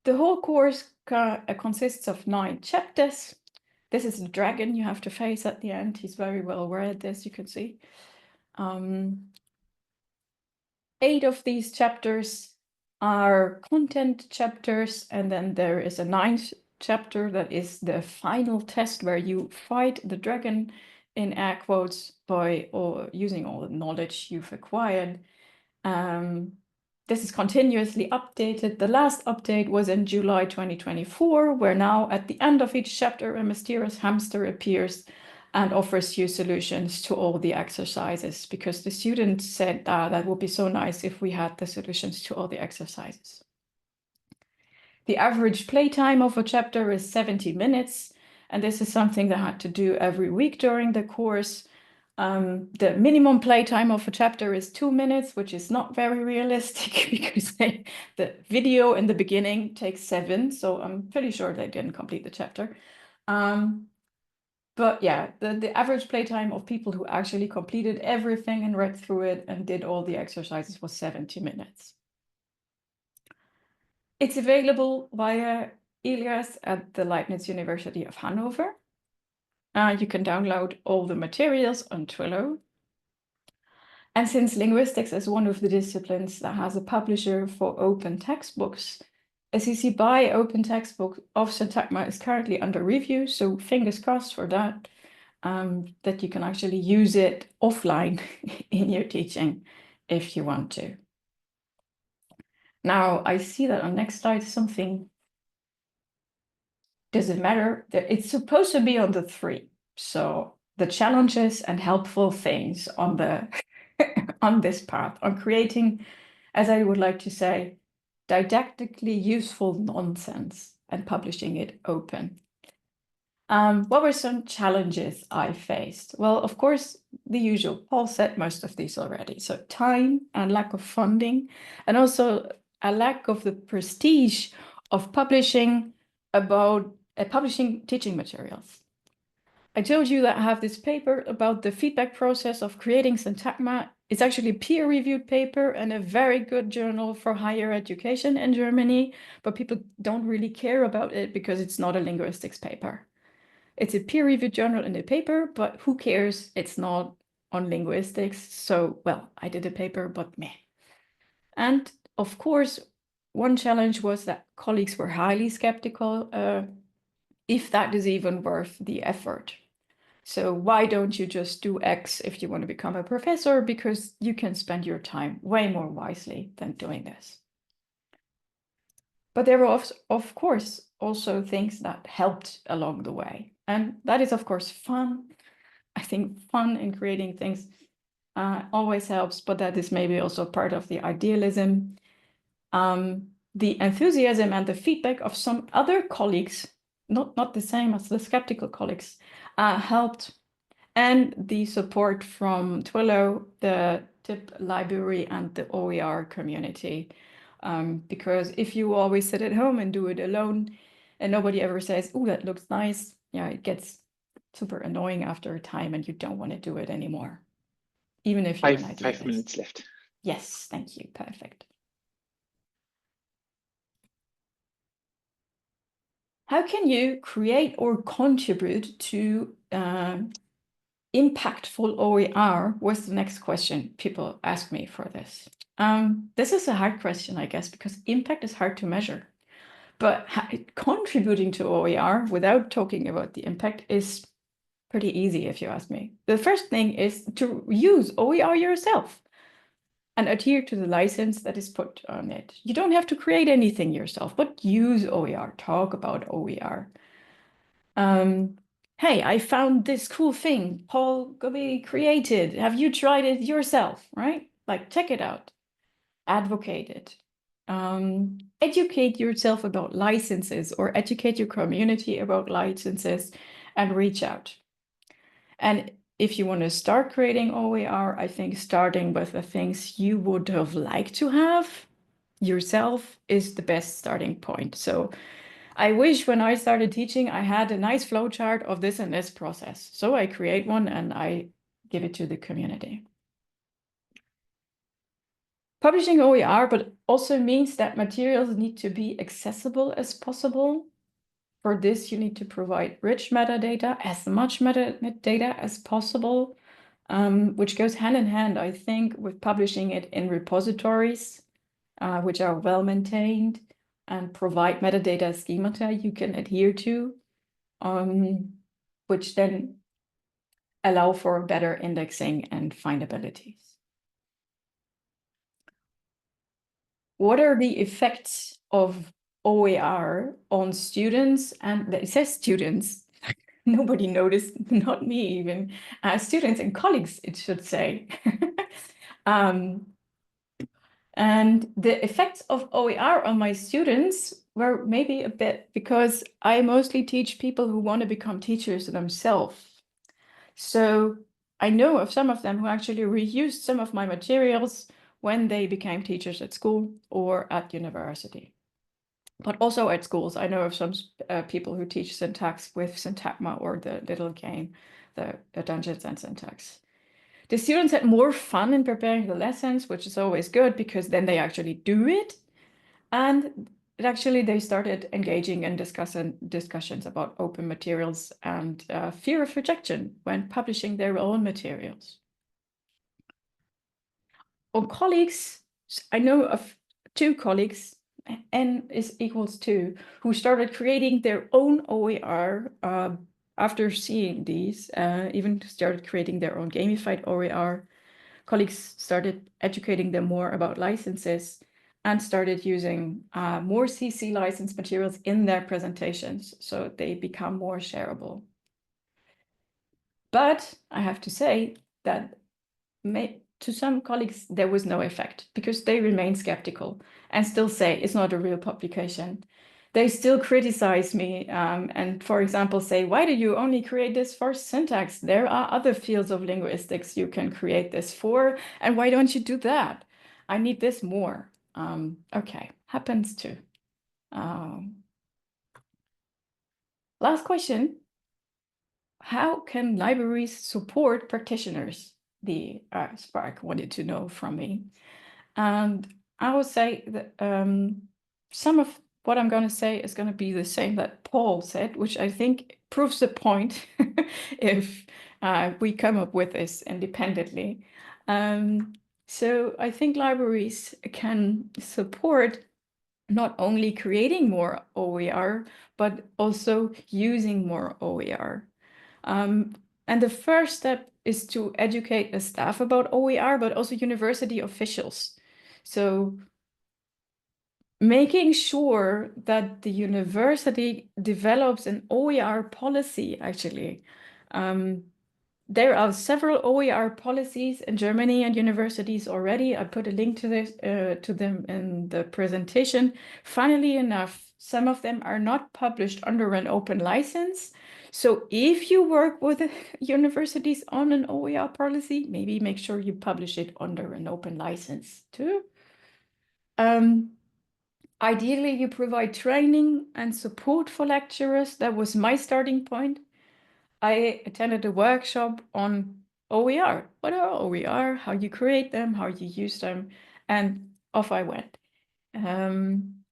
The whole course consists of 9 chapters. This is the dragon you have to face at the end. He's very well read, as you can see. 8 of these chapters are content chapters, and then there is a 9th chapter that is the final test where you fight the dragon in air quotes by using all the knowledge you've acquired. This is continuously updated. The last update was in July 2024, where now at the end of each chapter, a mysterious hamster appears and offers you solutions to all the exercises, because the students said that would be so nice if we had the solutions to all the exercises. The average playtime of a chapter is 70 minutes, and this is something they had to do every week during the course. The minimum playtime of a chapter is 2 minutes, which is not very realistic because the video in the beginning takes 7, so I'm pretty sure they didn't complete the chapter. But yeah, the average playtime of people who actually completed everything and read through it and did all the exercises was 70 minutes. It's available via Ilias at the Leibniz University of Hanover. You can download all the materials on Twilio. And since linguistics is one of the disciplines that has a publisher for open textbooks, a CC BY open textbook of Syntagma is currently under review, so fingers crossed for that, that you can actually use it offline in your teaching if you want to. Now, I see that on next slide something doesn't matter. It's supposed to be on the 3. So the challenges and helpful things on the on this path, on creating, as I would like to say, didactically useful nonsense and publishing it open. What were some challenges I faced? Well, of course, the usual. Paul said most of these already. So time and lack of funding, and also a lack of the prestige of publishing teaching materials. I told you that I have this paper about the feedback process of creating syntagma. It's actually a peer-reviewed paper and a very good journal for higher education in Germany, but people don't really care about it because it's not a linguistics paper. It's a peer-reviewed journal in the paper, but who cares? It's not on linguistics. So, well, I did a paper, but meh. And of course, one challenge was that colleagues were highly skeptical if that is even worth the effort. So why don't you just do X if you want to become a professor? Because you can spend your time way more wisely than doing this. But there were, of course, also things that helped along the way. And that is, of course, fun. I think fun in creating things always helps, but that is maybe also part of the idealism. The enthusiasm and the feedback of some other colleagues, not the same as the skeptical colleagues, helped. And the support from Twilio, the TIP library, and the OER community. Because if you always sit at home and do it alone, and nobody ever says, "Oh, that looks nice," yeah, it gets super annoying after a time, and you don't want to do it anymore, even if you're an idealist. 5 minutes left. Yes, thank you. Perfect. How can you create or contribute to impactful OER was the next question people ask me for this. This is a hard question, I guess, because impact is hard to measure. But contributing to OER without talking about the impact is pretty easy, if you ask me. The first thing is to use OER yourself and adhere to the license that is put on it. You don't have to create anything yourself, but use OER, talk about OER. Hey, I found this cool thing Paul Gobee created. Have you tried it yourself, right? Like, check it out. Advocate it. Educate yourself about licenses or educate your community about licenses and reach out. And if you want to start creating OER, I think starting with the things you would have liked to have yourself is the best starting point. So I wish when I started teaching, I had a nice flowchart of this and this process. So I create one and I give it to the community. Publishing OER, but also means that materials need to be accessible as possible. For this, you need to provide rich metadata, as much metadata as possible, which goes hand in hand, I think, with publishing it in repositories, which are well maintained and provide metadata schemata you can adhere to, which then allow for better indexing and findabilities. What are the effects of OER on students? And it says students, nobody noticed, not me even, students and colleagues, it should say. And the effects of OER on my students were maybe a bit because I mostly teach people who want to become teachers themselves. So I know of some of them who actually reused some of my materials when they became teachers at school or at university. But also at schools, I know of some people who teach syntax with Syntagma or the little game, the Dungeons and Syntax. The students had more fun in preparing the lessons, which is always good because then they actually do it. And actually they started engaging in discussions about open materials and fear of rejection when publishing their own materials. On colleagues, I know of 2 colleagues, n is equals 2, who started creating their own OER after seeing these, even started creating their own gamified OER. Colleagues started educating them more about licenses and started using more CC license materials in their presentations, so they become more shareable. But I have to say that to some colleagues, there was no effect because they remain skeptical and still say it's not a real publication. They still criticize me and, for example, say, why do you only create this for syntax? There are other fields of linguistics you can create this for, and why don't you do that? I need this more. Okay, happens too. Last question. how can libraries support practitioners? The Spark wanted to know from me. And I would say that some of what I'm going to say is going to be the same that Paul said, which I think proves the point if we come up with this independently. So I think libraries can support not only creating more OER, but also using more OER. And the first step is to educate the staff about OER, but also university officials. So making sure that the university develops an OER policy, actually. There are several OER policies in Germany and universities already. I put a link to this to them in the presentation. Funnily enough, some of them are not published under an open license. So if you work with universities on an OER policy, maybe make sure you publish it under an open license too. Ideally, you provide training and support for lecturers. That was my starting point. I attended a workshop on OER. What are OER? How you create them, how you use them, and off I went.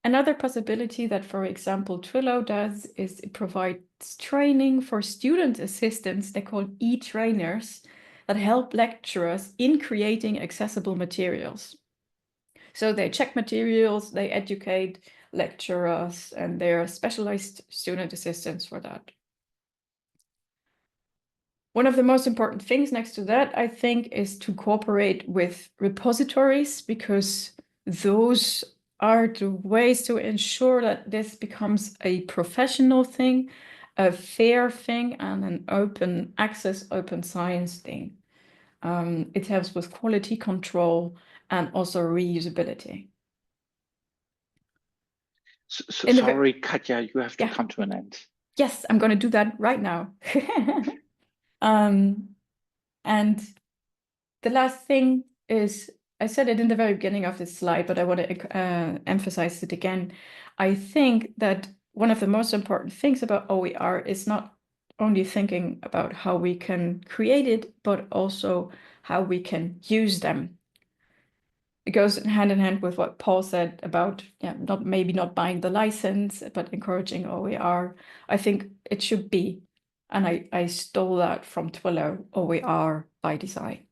Another possibility that, for example, Twilio does is it provides training for student assistants. They're called e-trainers that help lecturers in creating accessible materials. So they check materials, they educate lecturers, and they're specialized student assistants for that. One of the most important things next to that, I think, is to cooperate with repositories, because those are the ways to ensure that this becomes a professional thing, a fair thing, and an open access, open science thing. It helps with quality control and also reusability. Sorry, Katja, you have to come to an end. Yes, I'm going to do that right now. And the last thing is, I said it in the very beginning of this slide, but I want to emphasize it again. I think that one of the most important things about OER is not only thinking about how we can create it, but also how we can use them. It goes hand in hand with what Paul said about maybe not buying the license, but encouraging OER. I think it should be, and I stole that from Twilio, OER by design.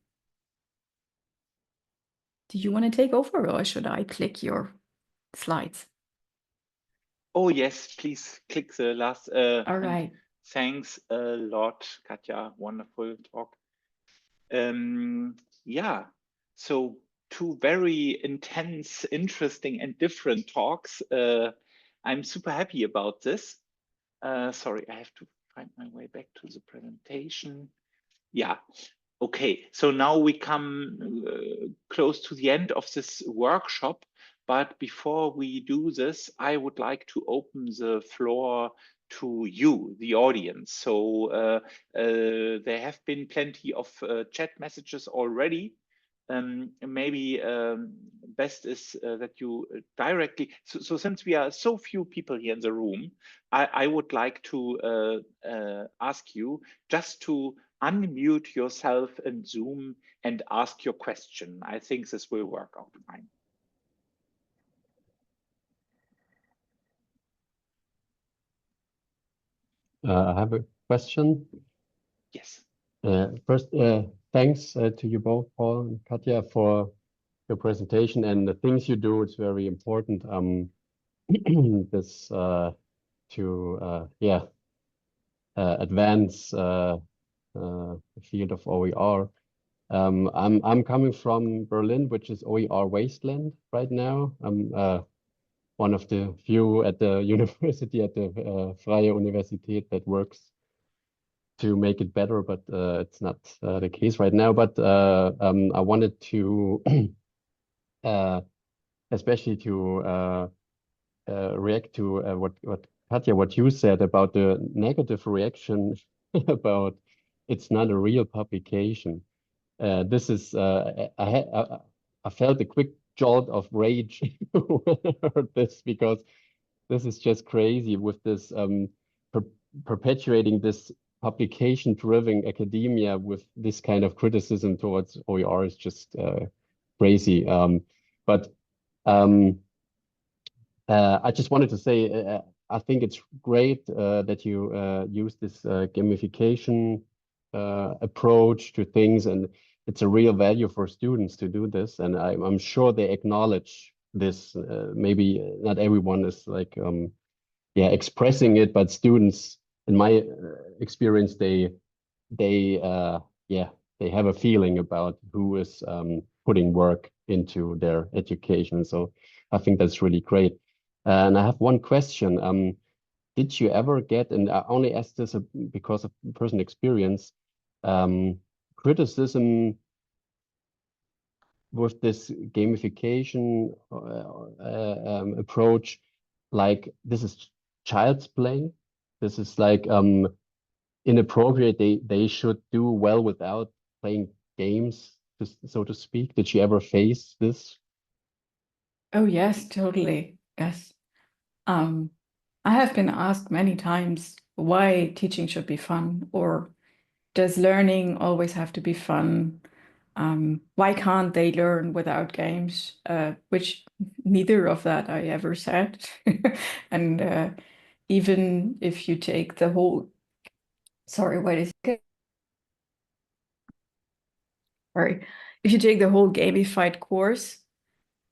Do you want to take over, or should I click your slides? Oh yes, please click the last. All right. Thanks a lot, Katja. Wonderful talk. Yeah, so two very intense, interesting, and different talks. I'm super happy about this. Sorry, I have to find my way back to the presentation. Yeah, okay. So now we come close to the end of this workshop. But before we do this, I would like to open the floor to you, the audience. So there have been plenty of chat messages already. Maybe best is that you directly, so since we are so few people here in the room, I would like to ask you just to unmute yourself in Zoom and ask your question. I think this will work out fine. I have a question. Yes. First, thanks to you both, Paul and Katja, for your presentation and the things you do. It's very important. This to advance the field of OER. I'm coming from Berlin, which is OER wasteland right now. I'm one of the few at the university, at the Freie Universität, that works to make it better, but it's not the case right now. But I wanted to especially to react to what Katja, what you said about the negative reaction about it's not a real publication. This is I felt a quick jolt of rage when I heard this, because this is just crazy with this perpetuating this publication-driven academia with this kind of criticism towards OER is just crazy. But I just wanted to say, I think it's great that you use this gamification approach to things, and it's a real value for students to do this. And I'm sure they acknowledge this. Maybe not everyone is like, expressing it, but students, in my experience, they have a feeling about who is putting work into their education. So I think that's really great. And I have one question. Did you ever get, and I only ask this because of personal experience, criticism with this gamification approach, like this is child's play, this is like inappropriate, they should do well without playing games, so to speak? Did you ever face this? Oh, yes, totally. Yes. I have been asked many times why teaching should be fun, or does learning always have to be fun? Why can't they learn without games? Which neither of that I ever said. And even if you take the whole, sorry, wait a second. Sorry, if you take the whole gamified course,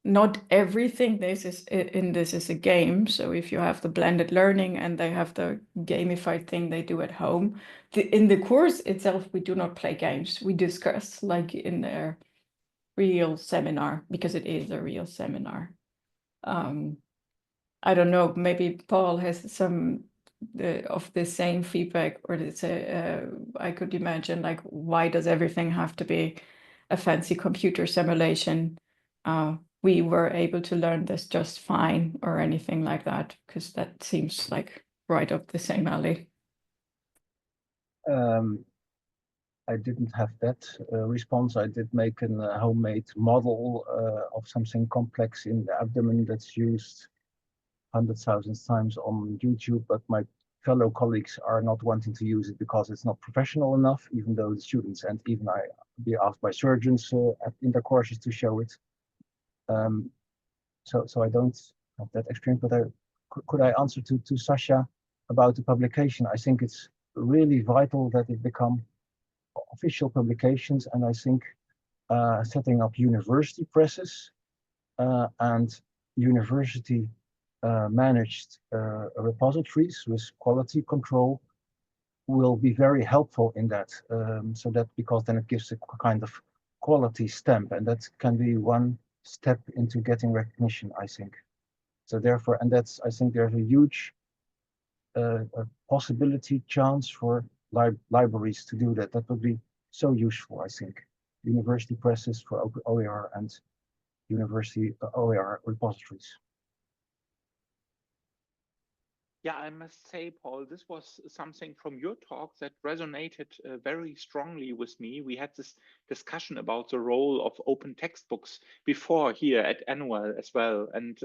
not everything in this is a game. So if you have the blended learning and they have the gamified thing they do at home, in the course itself, we do not play games. We discuss like in their real seminar, because it is a real seminar. I don't know, maybe Paul has some of the same feedback, or I could imagine, like, why does everything have to be a fancy computer simulation? We were able to learn this just fine, or anything like that, because that seems like right up the same alley. I didn't have that response. I did make a homemade model of something complex in the abdomen that's used 100,000 times on YouTube, but my fellow colleagues are not wanting to use it because it's not professional enough, even though the students and even I be asked by surgeons in their courses to show it. So I don't have that experience, but could I answer to Sasha about the publication? I think it's really vital that it become official publications, and I think setting up university presses and university managed repositories with quality control will be very helpful in that. So that, because then it gives a kind of quality stamp, and that can be one step into getting recognition, I think. So therefore, and that's, I think there's a huge possibility, chance for libraries to do that. That would be so useful, I think. University presses for OER and university OER repositories. Yeah, I must say, Paul, this was something from your talk that resonated very strongly with me. We had this discussion about the role of open textbooks before here at ENOEL as well. And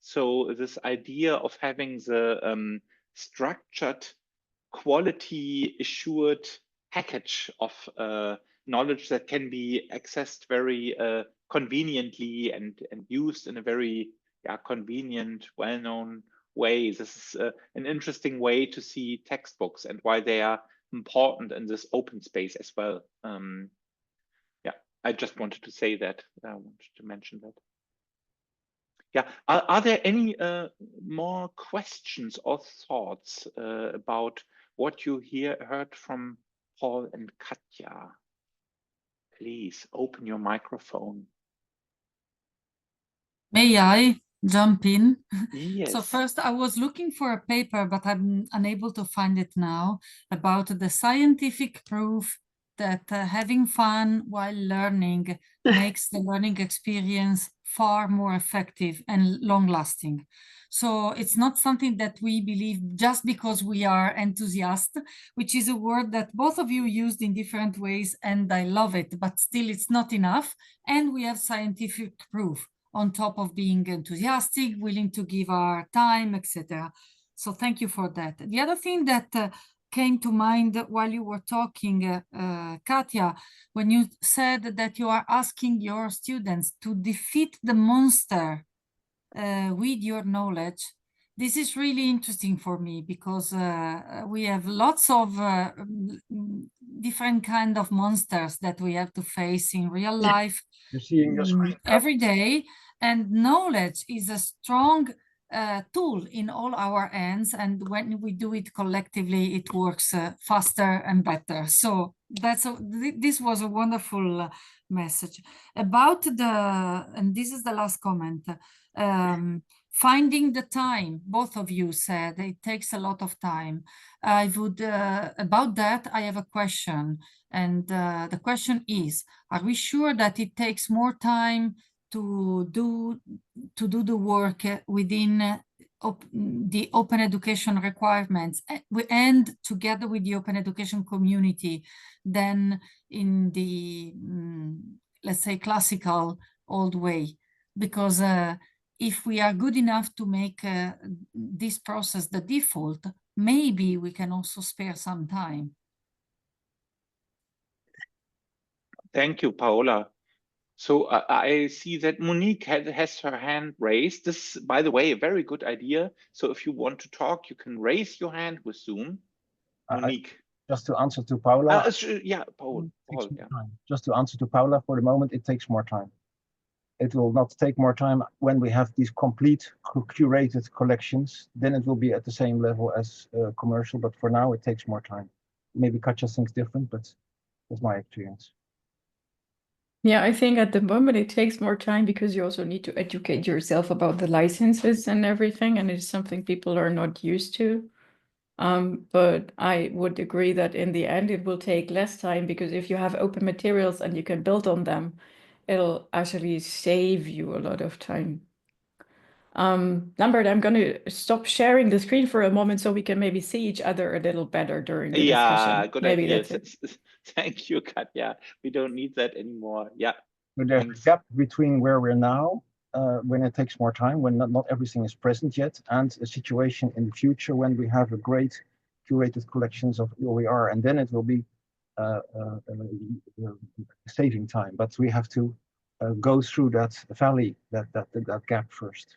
so this idea of having the structured, quality assured package of knowledge that can be accessed very conveniently and used in a very convenient, well-known way. This is an interesting way to see textbooks and why they are important in this open space as well. I just wanted to say that. I wanted to mention that. Yeah, are there any more questions or thoughts about what you heard from Paul and Katja? Please open your microphone. May I jump in? Yes. So first, I was looking for a paper, but I'm unable to find it now, about the scientific proof that having fun while learning makes the learning experience far more effective and long-lasting. So it's not something that we believe just because we are enthusiasts, which is a word that both of you used in different ways, and I love it, but still it's not enough. And we have scientific proof on top of being enthusiastic, willing to give our time, etc. So thank you for that. The other thing that came to mind while you were talking, Katja, when you said that you are asking your students to defeat the monster with your knowledge. This is really interesting for me because we have lots of different kind of monsters that we have to face in real life. You're seeing your screen every day, and knowledge is a strong tool in all our hands, and when we do it collectively, it works faster and better. So this was a wonderful message about and this is the last comment. Finding the time, both of you said it takes a lot of time. I would, about that, I have a question. And the question is, are we sure that it takes more time to do the work within the open education requirements and together with the open education community than in the, let's say, classical old way? Because if we are good enough to make this process the default, maybe we can also spare some time. Thank you, Paola. So I see that Monique has her hand raised. This, by the way, a very good idea. So if you want to talk, you can raise your hand with Zoom. Monique. Just to answer to Paula. Yeah, Paul. Yeah. Just to answer to Paula, for the moment, it takes more time. It will not take more time when we have these complete curated collections. Then it will be at the same level as commercial, but for now it takes more time. Maybe Katja thinks different, but that's my experience. Yeah, I think at the moment it takes more time because you also need to educate yourself about the licenses and everything, and it's something people are not used to. But I would agree that in the end it will take less time, because if you have open materials and you can build on them, it'll actually save you a lot of time. Lambert, I'm going to stop sharing the screen for a moment so we can maybe see each other a little better during the discussion. Yeah, good maybe idea. That's it. Thank you, Katja. We don't need that anymore. Yeah. But there's a gap between where we're now, when it takes more time, when not everything is present yet, and a situation in the future when we have a great curated collections of OER, and then it will be saving time. But we have to go through that valley, that gap first.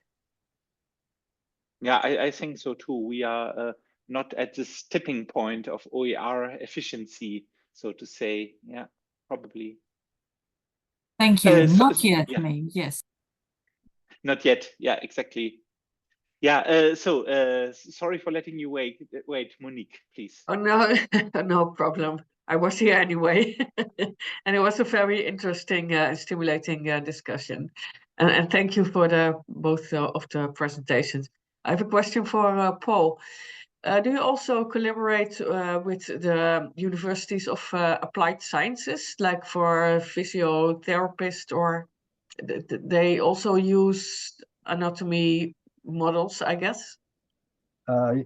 Yeah, I think so too. We are not at this tipping point of OER efficiency, so to say. Yeah, probably. Thank you. Not yet, yeah. Maybe, yes. Not yet. Yeah, exactly. Yeah. Sorry for letting you wait. Monique, please. Oh no, no problem. I was here anyway, and it was a very interesting, stimulating discussion. And thank you for both of the presentations. I have a question for Paul. Do you also collaborate with the universities of applied sciences, like for physiotherapists, or they also use anatomy models, I guess?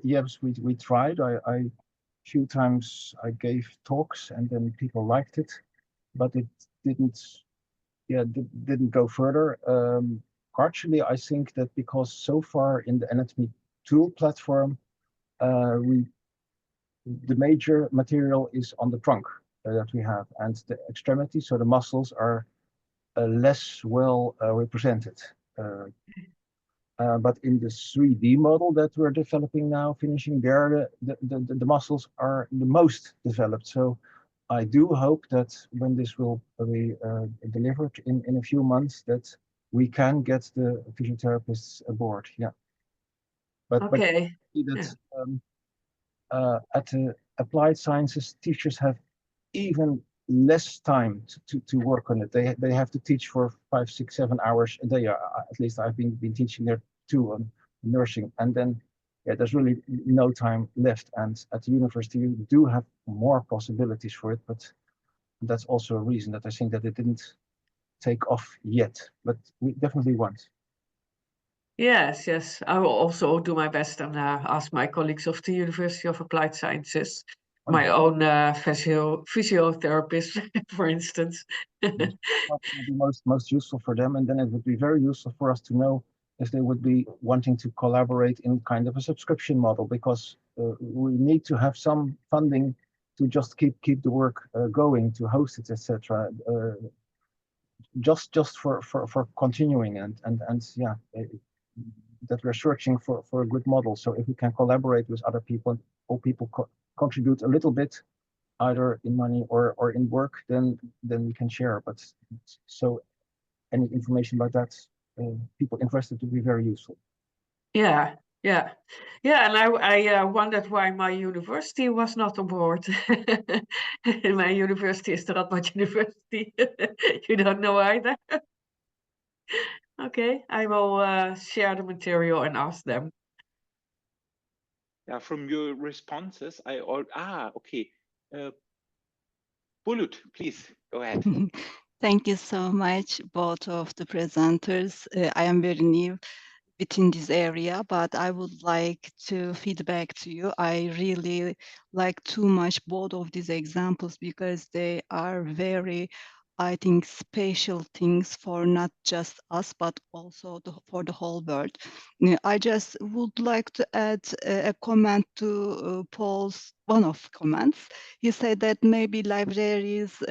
Yes, we tried. I few times I gave talks and then people liked it, but it didn't go further. Partially, I think that because so far in the anatomy tool platform, the major material is on the trunk that we have, and the extremities, so the muscles, are less well represented. But in the 3D model that we're developing now, finishing there, the muscles are the most developed. So I do hope that when this will be delivered in a few months, that we can get the physiotherapists aboard. Yeah. But okay. At the applied sciences, teachers have even less time to work on it. They have to teach for 5, 6, 7 hours a day. At least I've been teaching there too on nursing, and then there's really no time left. And at the university, you do have more possibilities for it, but that's also a reason that I think that it didn't take off yet. But we definitely want. Yes, I will also do my best and ask my colleagues of the University of Applied Sciences, my own physiotherapist, for instance. What would be most useful for them, and then it would be very useful for us to know if they would be wanting to collaborate in kind of a subscription model, because we need to have some funding to just keep the work going, to host it, etc. Just for continuing and yeah, that we're searching for a good model. So if we can collaborate with other people, all people contribute a little bit, either in money or in work, then we can share. But so any information about that, people interested to be very useful. Yeah, yeah, yeah. And I wondered why my university was not on board. My university is the Radboud University. You don't know either. Okay, I will share the material and ask them. Yeah, from your responses, okay. Politt, please go ahead. Thank you so much, both of the presenters. I am very new within this area, but I would like to feedback to you. I really like too much both of these examples because they are very, I think, special things for not just us, but also for the whole world. I just would like to add a comment to Paul's one of comments. He said that maybe libraries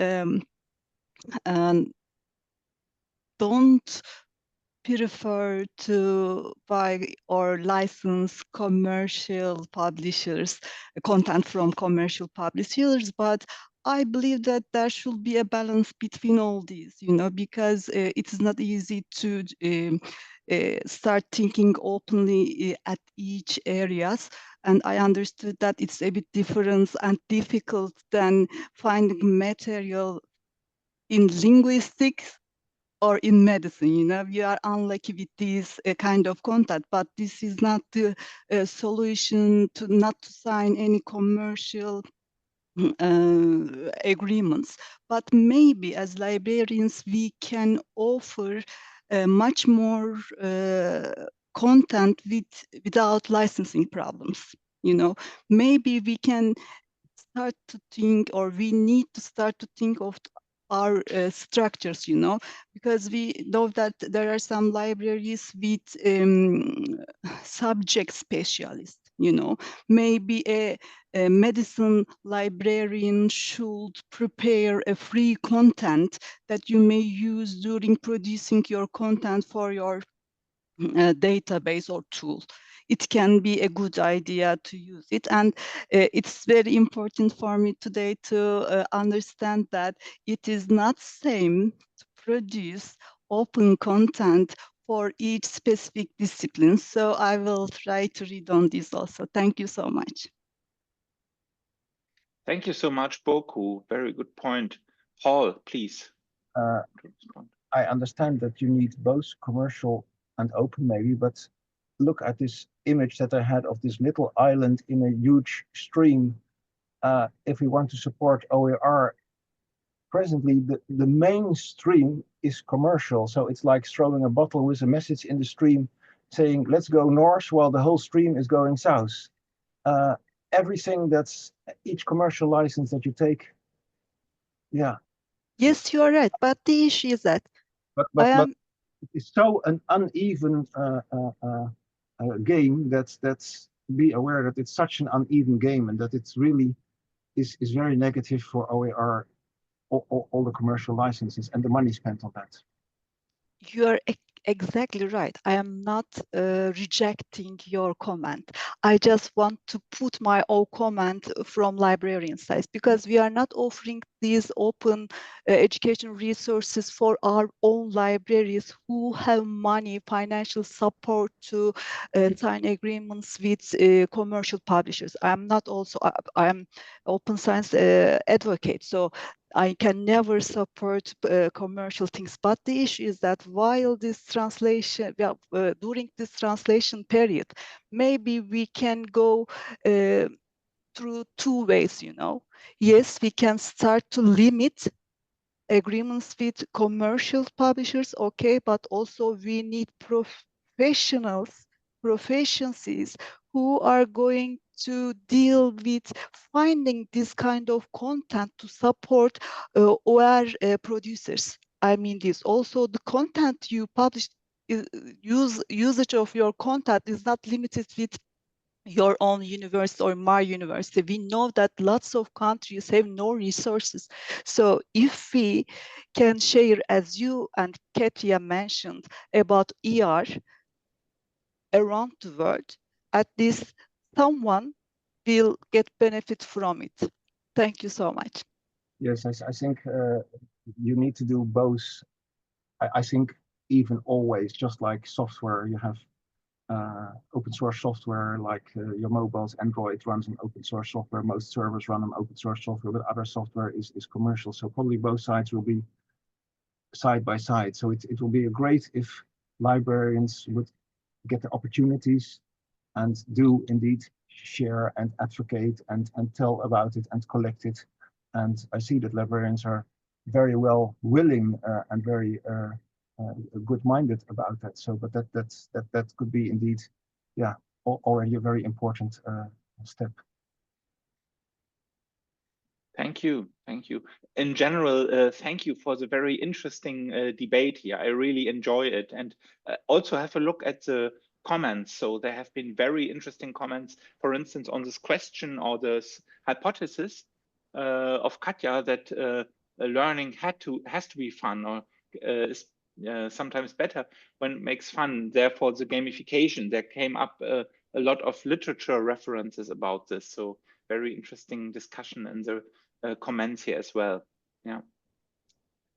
don't prefer to buy or license commercial publishers, content from commercial publishers, but I believe that there should be a balance between all these, because it is not easy to start thinking openly at each areas. And I understood that it's a bit different and difficult than finding material in linguistics or in medicine. We are unlucky with this kind of contact, but this is not the solution to not to sign any commercial agreements. But maybe as librarians, we can offer much more content without licensing problems. Maybe we can start to think, or we need to start to think of our structures, because we know that there are some libraries with subject specialists, maybe a medicine librarian should prepare a free content that you may use during producing your content for your database or tool. It can be a good idea to use it. And it's very important for me today to understand that it is not same to produce open content for each specific discipline. So I will try to read on this also. Thank you so much. Thank you so much, Boku. Very good point. Paul, please. I understand that you need both commercial and open maybe, but look at this image that I had of this little island in a huge stream. If we want to support OER, presently the main stream is commercial. So it's like throwing a bottle with a message in the stream saying, let's go north while the whole stream is going south. Everything that's each commercial license that you take. Yeah. Yes, you are right. But the issue is that but it's so an uneven game that's be aware that it's such an uneven game and that it's really is very negative for OER, all the commercial licenses and the money spent on that. You are exactly right. I am not rejecting your comment. I just want to put my own comment from librarian side, because we are not offering these open education resources for our own libraries who have money, financial support to sign agreements with commercial publishers. I am not also, I am open science advocate. So I can never support commercial things, but the issue is that while this translation, during this translation period, maybe we can go through two ways, Yes, we can start to limit agreements with commercial publishers, okay, but also we need proficiencies who are going to deal with finding this kind of content to support OER producers. I mean this. Also, the content you publish, usage of your content is not limited with your own university or my university. We know that lots of countries have no resources. So if we can share, as you and Katja mentioned, about ER around the world, at least someone will get benefit from it. Thank you so much. Yes, I think you need to do both. I think even always, just like software, you have open source software, like your mobiles, Android runs on open source software. Most servers run on open source software, but other software is commercial. So probably both sides will be side by side. So it will be great if librarians would get the opportunities and do indeed share and advocate and tell about it and collect it. And I see that librarians are very willing and very good-minded about that. So, but that could be indeed, yeah, already a very important step. Thank you. Thank you. In general, thank you for the very interesting debate here. I really enjoy it. And also have a look at the comments. So there have been very interesting comments, for instance, on this question or this hypothesis of Katja that learning has to be fun, or is sometimes better when it makes fun. Therefore, the gamification, there came up a lot of literature references about this. So very interesting discussion in the comments here as well.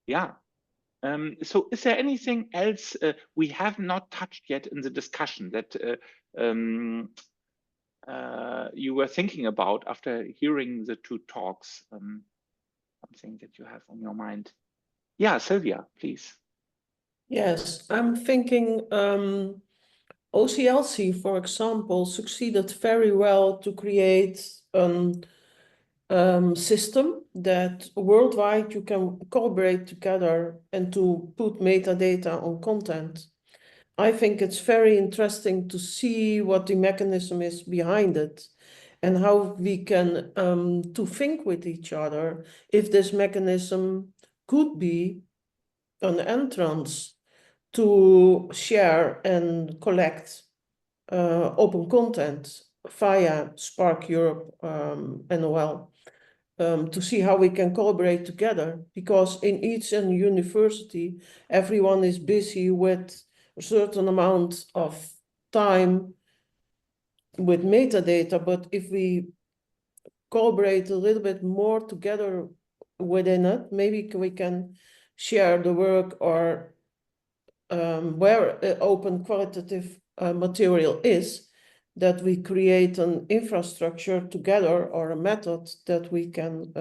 Yeah. So is there anything else we have not touched yet in the discussion that you were thinking about after hearing the two talks? Something that you have on your mind? Yeah, Sylvia, please. Yes, I'm thinking OCLC, for example, succeeded very well to create a system that worldwide you can collaborate together and to put metadata on content. I think it's very interesting to see what the mechanism is behind it and how we can to think with each other if this mechanism could be an entrance to share and collect open content via Spark Europe ENOEL to see how we can collaborate together, because in each university, everyone is busy with a certain amount of time with metadata, but if we collaborate a little bit more together within it, maybe we can share the work, or where open qualitative material is, that we create an infrastructure together or a method that we can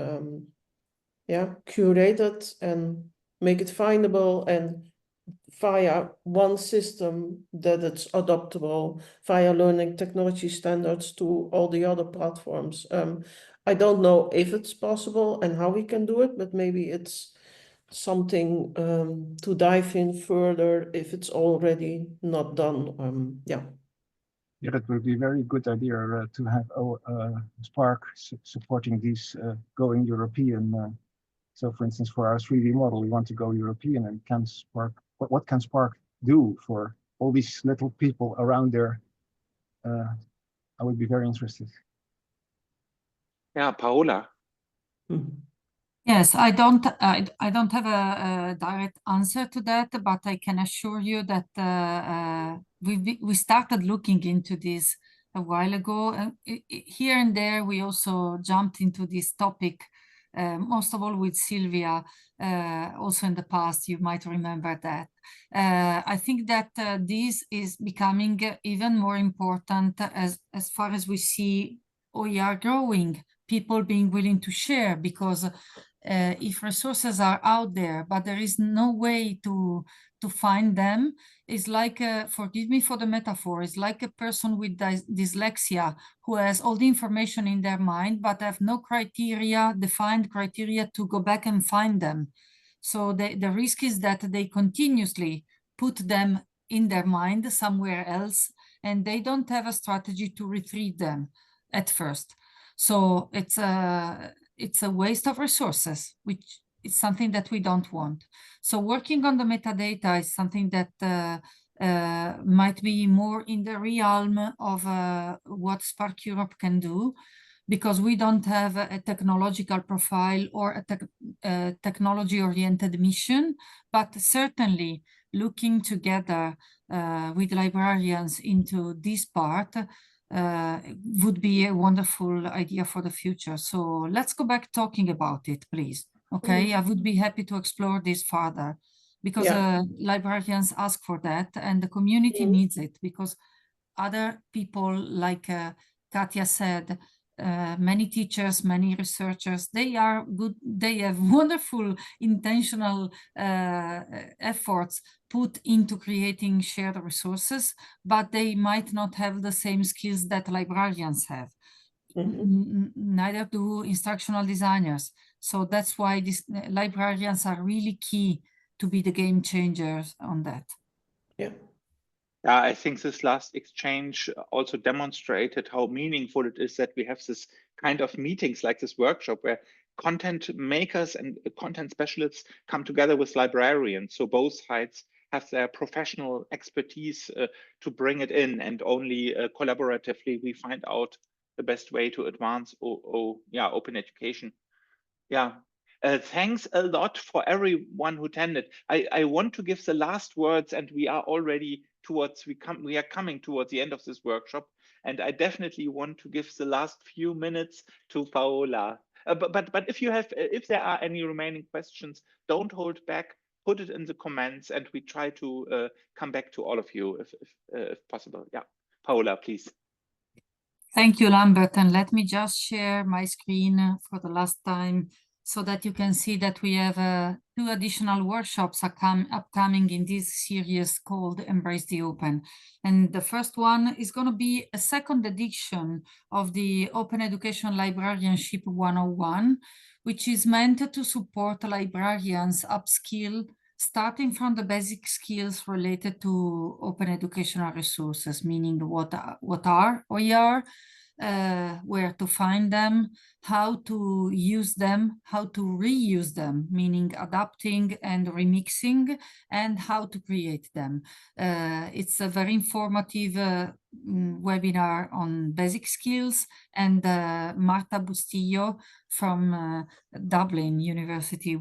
curate it and make it findable, and via one system that it's adoptable via learning technology standards to all the other platforms. I don't know if it's possible and how we can do it, but maybe it's something to dive in further if it's already not done. Yeah, that would be a very good idea to have Spark supporting these going European. So, for instance, for our 3D model, we want to go European, and can Spark? What can Spark do for all these little people around there? I would be very interested. Yeah, Paola. Yes, I don't have a direct answer to that, but I can assure you that we started looking into this a while ago. Here and there, we also jumped into this topic, most of all with Sylvia, also in the past, you might remember that. I think that this is becoming even more important as far as we see OER growing, people being willing to share, because if resources are out there, but there is no way to find them, it's like, forgive me for the metaphor, it's like a person with dyslexia who has all the information in their mind, but have no defined criteria to go back and find them. So the risk is that they continuously put them in their mind somewhere else, and they don't have a strategy to retrieve them at first. So it's a waste of resources, which is something that we don't want. So working on the metadata is something that might be more in the realm of what Spark Europe can do, because we don't have a technological profile or a technology-oriented mission, but certainly looking together with librarians into this part would be a wonderful idea for the future. So let's go back talking about it, please. Okay, I would be happy to explore this further, because librarians ask for that and the community needs it, because other people, like Katja said, many teachers, many researchers, they are good, they have wonderful intentional efforts put into creating shared resources, but they might not have the same skills that librarians have. Neither do instructional designers. So that's why these librarians are really key to be the game changers on that. Yeah, I think this last exchange also demonstrated how meaningful it is that we have this kind of meetings like this workshop, where content makers and content specialists come together with librarians. So both sides have their professional expertise to bring it in, and only collaboratively we find out the best way to advance open education. Thanks a lot for everyone who attended. I want to give the last words, and we are already we are coming towards the end of this workshop, and I definitely want to give the last few minutes to Paola. But if there are any remaining questions, don't hold back. Put it in the comments, and we try to come back to all of you if possible. Yeah, Paola, please. Thank you, Lambert. And let me just share my screen for the last time, so that you can see that we have 2 additional workshops upcoming in this series called Embrace the Open. And the first one is going to be a second edition of the Open Education Librarianship 101, which is meant to support librarians upskill, starting from the basic skills related to open educational resources, meaning what are OER, where to find them, how to use them, how to reuse them, meaning adapting and remixing, and how to create them. It's a very informative webinar on basic skills, and Marta Bustillo from Dublin University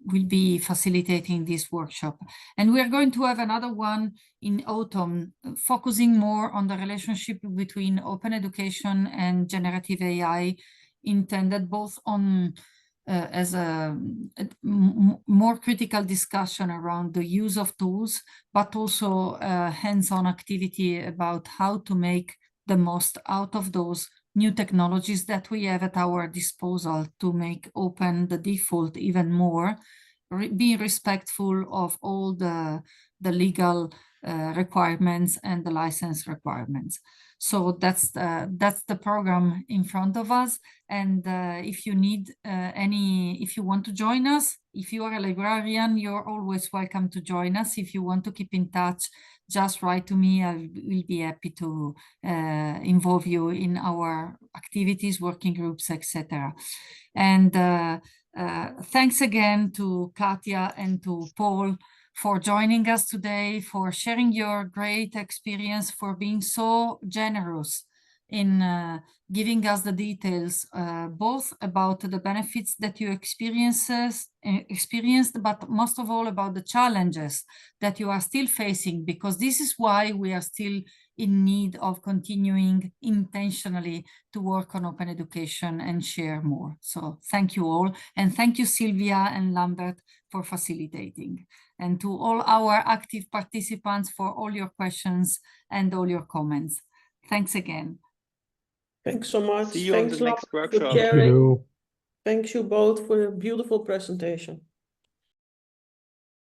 will be facilitating this workshop. And we are going to have another one in autumn, focusing more on the relationship between open education and generative AI, intended both on as a more critical discussion around the use of tools, but also hands-on activity about how to make the most out of those new technologies that we have at our disposal to make open the default even more, being respectful of all the legal requirements and the license requirements. So that's the program in front of us. And if you need if you want to join us, if you are a librarian, you're always welcome to join us. If you want to keep in touch, just write to me. I will be happy to involve you in our activities, working groups, etc. And thanks again to Katja and to Paul for joining us today, for sharing your great experience, for being so generous in giving us the details, both about the benefits that you experienced, but most of all about the challenges that you are still facing, because this is why we are still in need of continuing intentionally to work on open education and share more. So thank you all. And thank you, Sylvia and Lambert, for facilitating. And to all our active participants for all your questions and all your comments. Thanks again. Thanks so much. See you Thanks on the next workshop. for sharing. Thank you both for a beautiful presentation.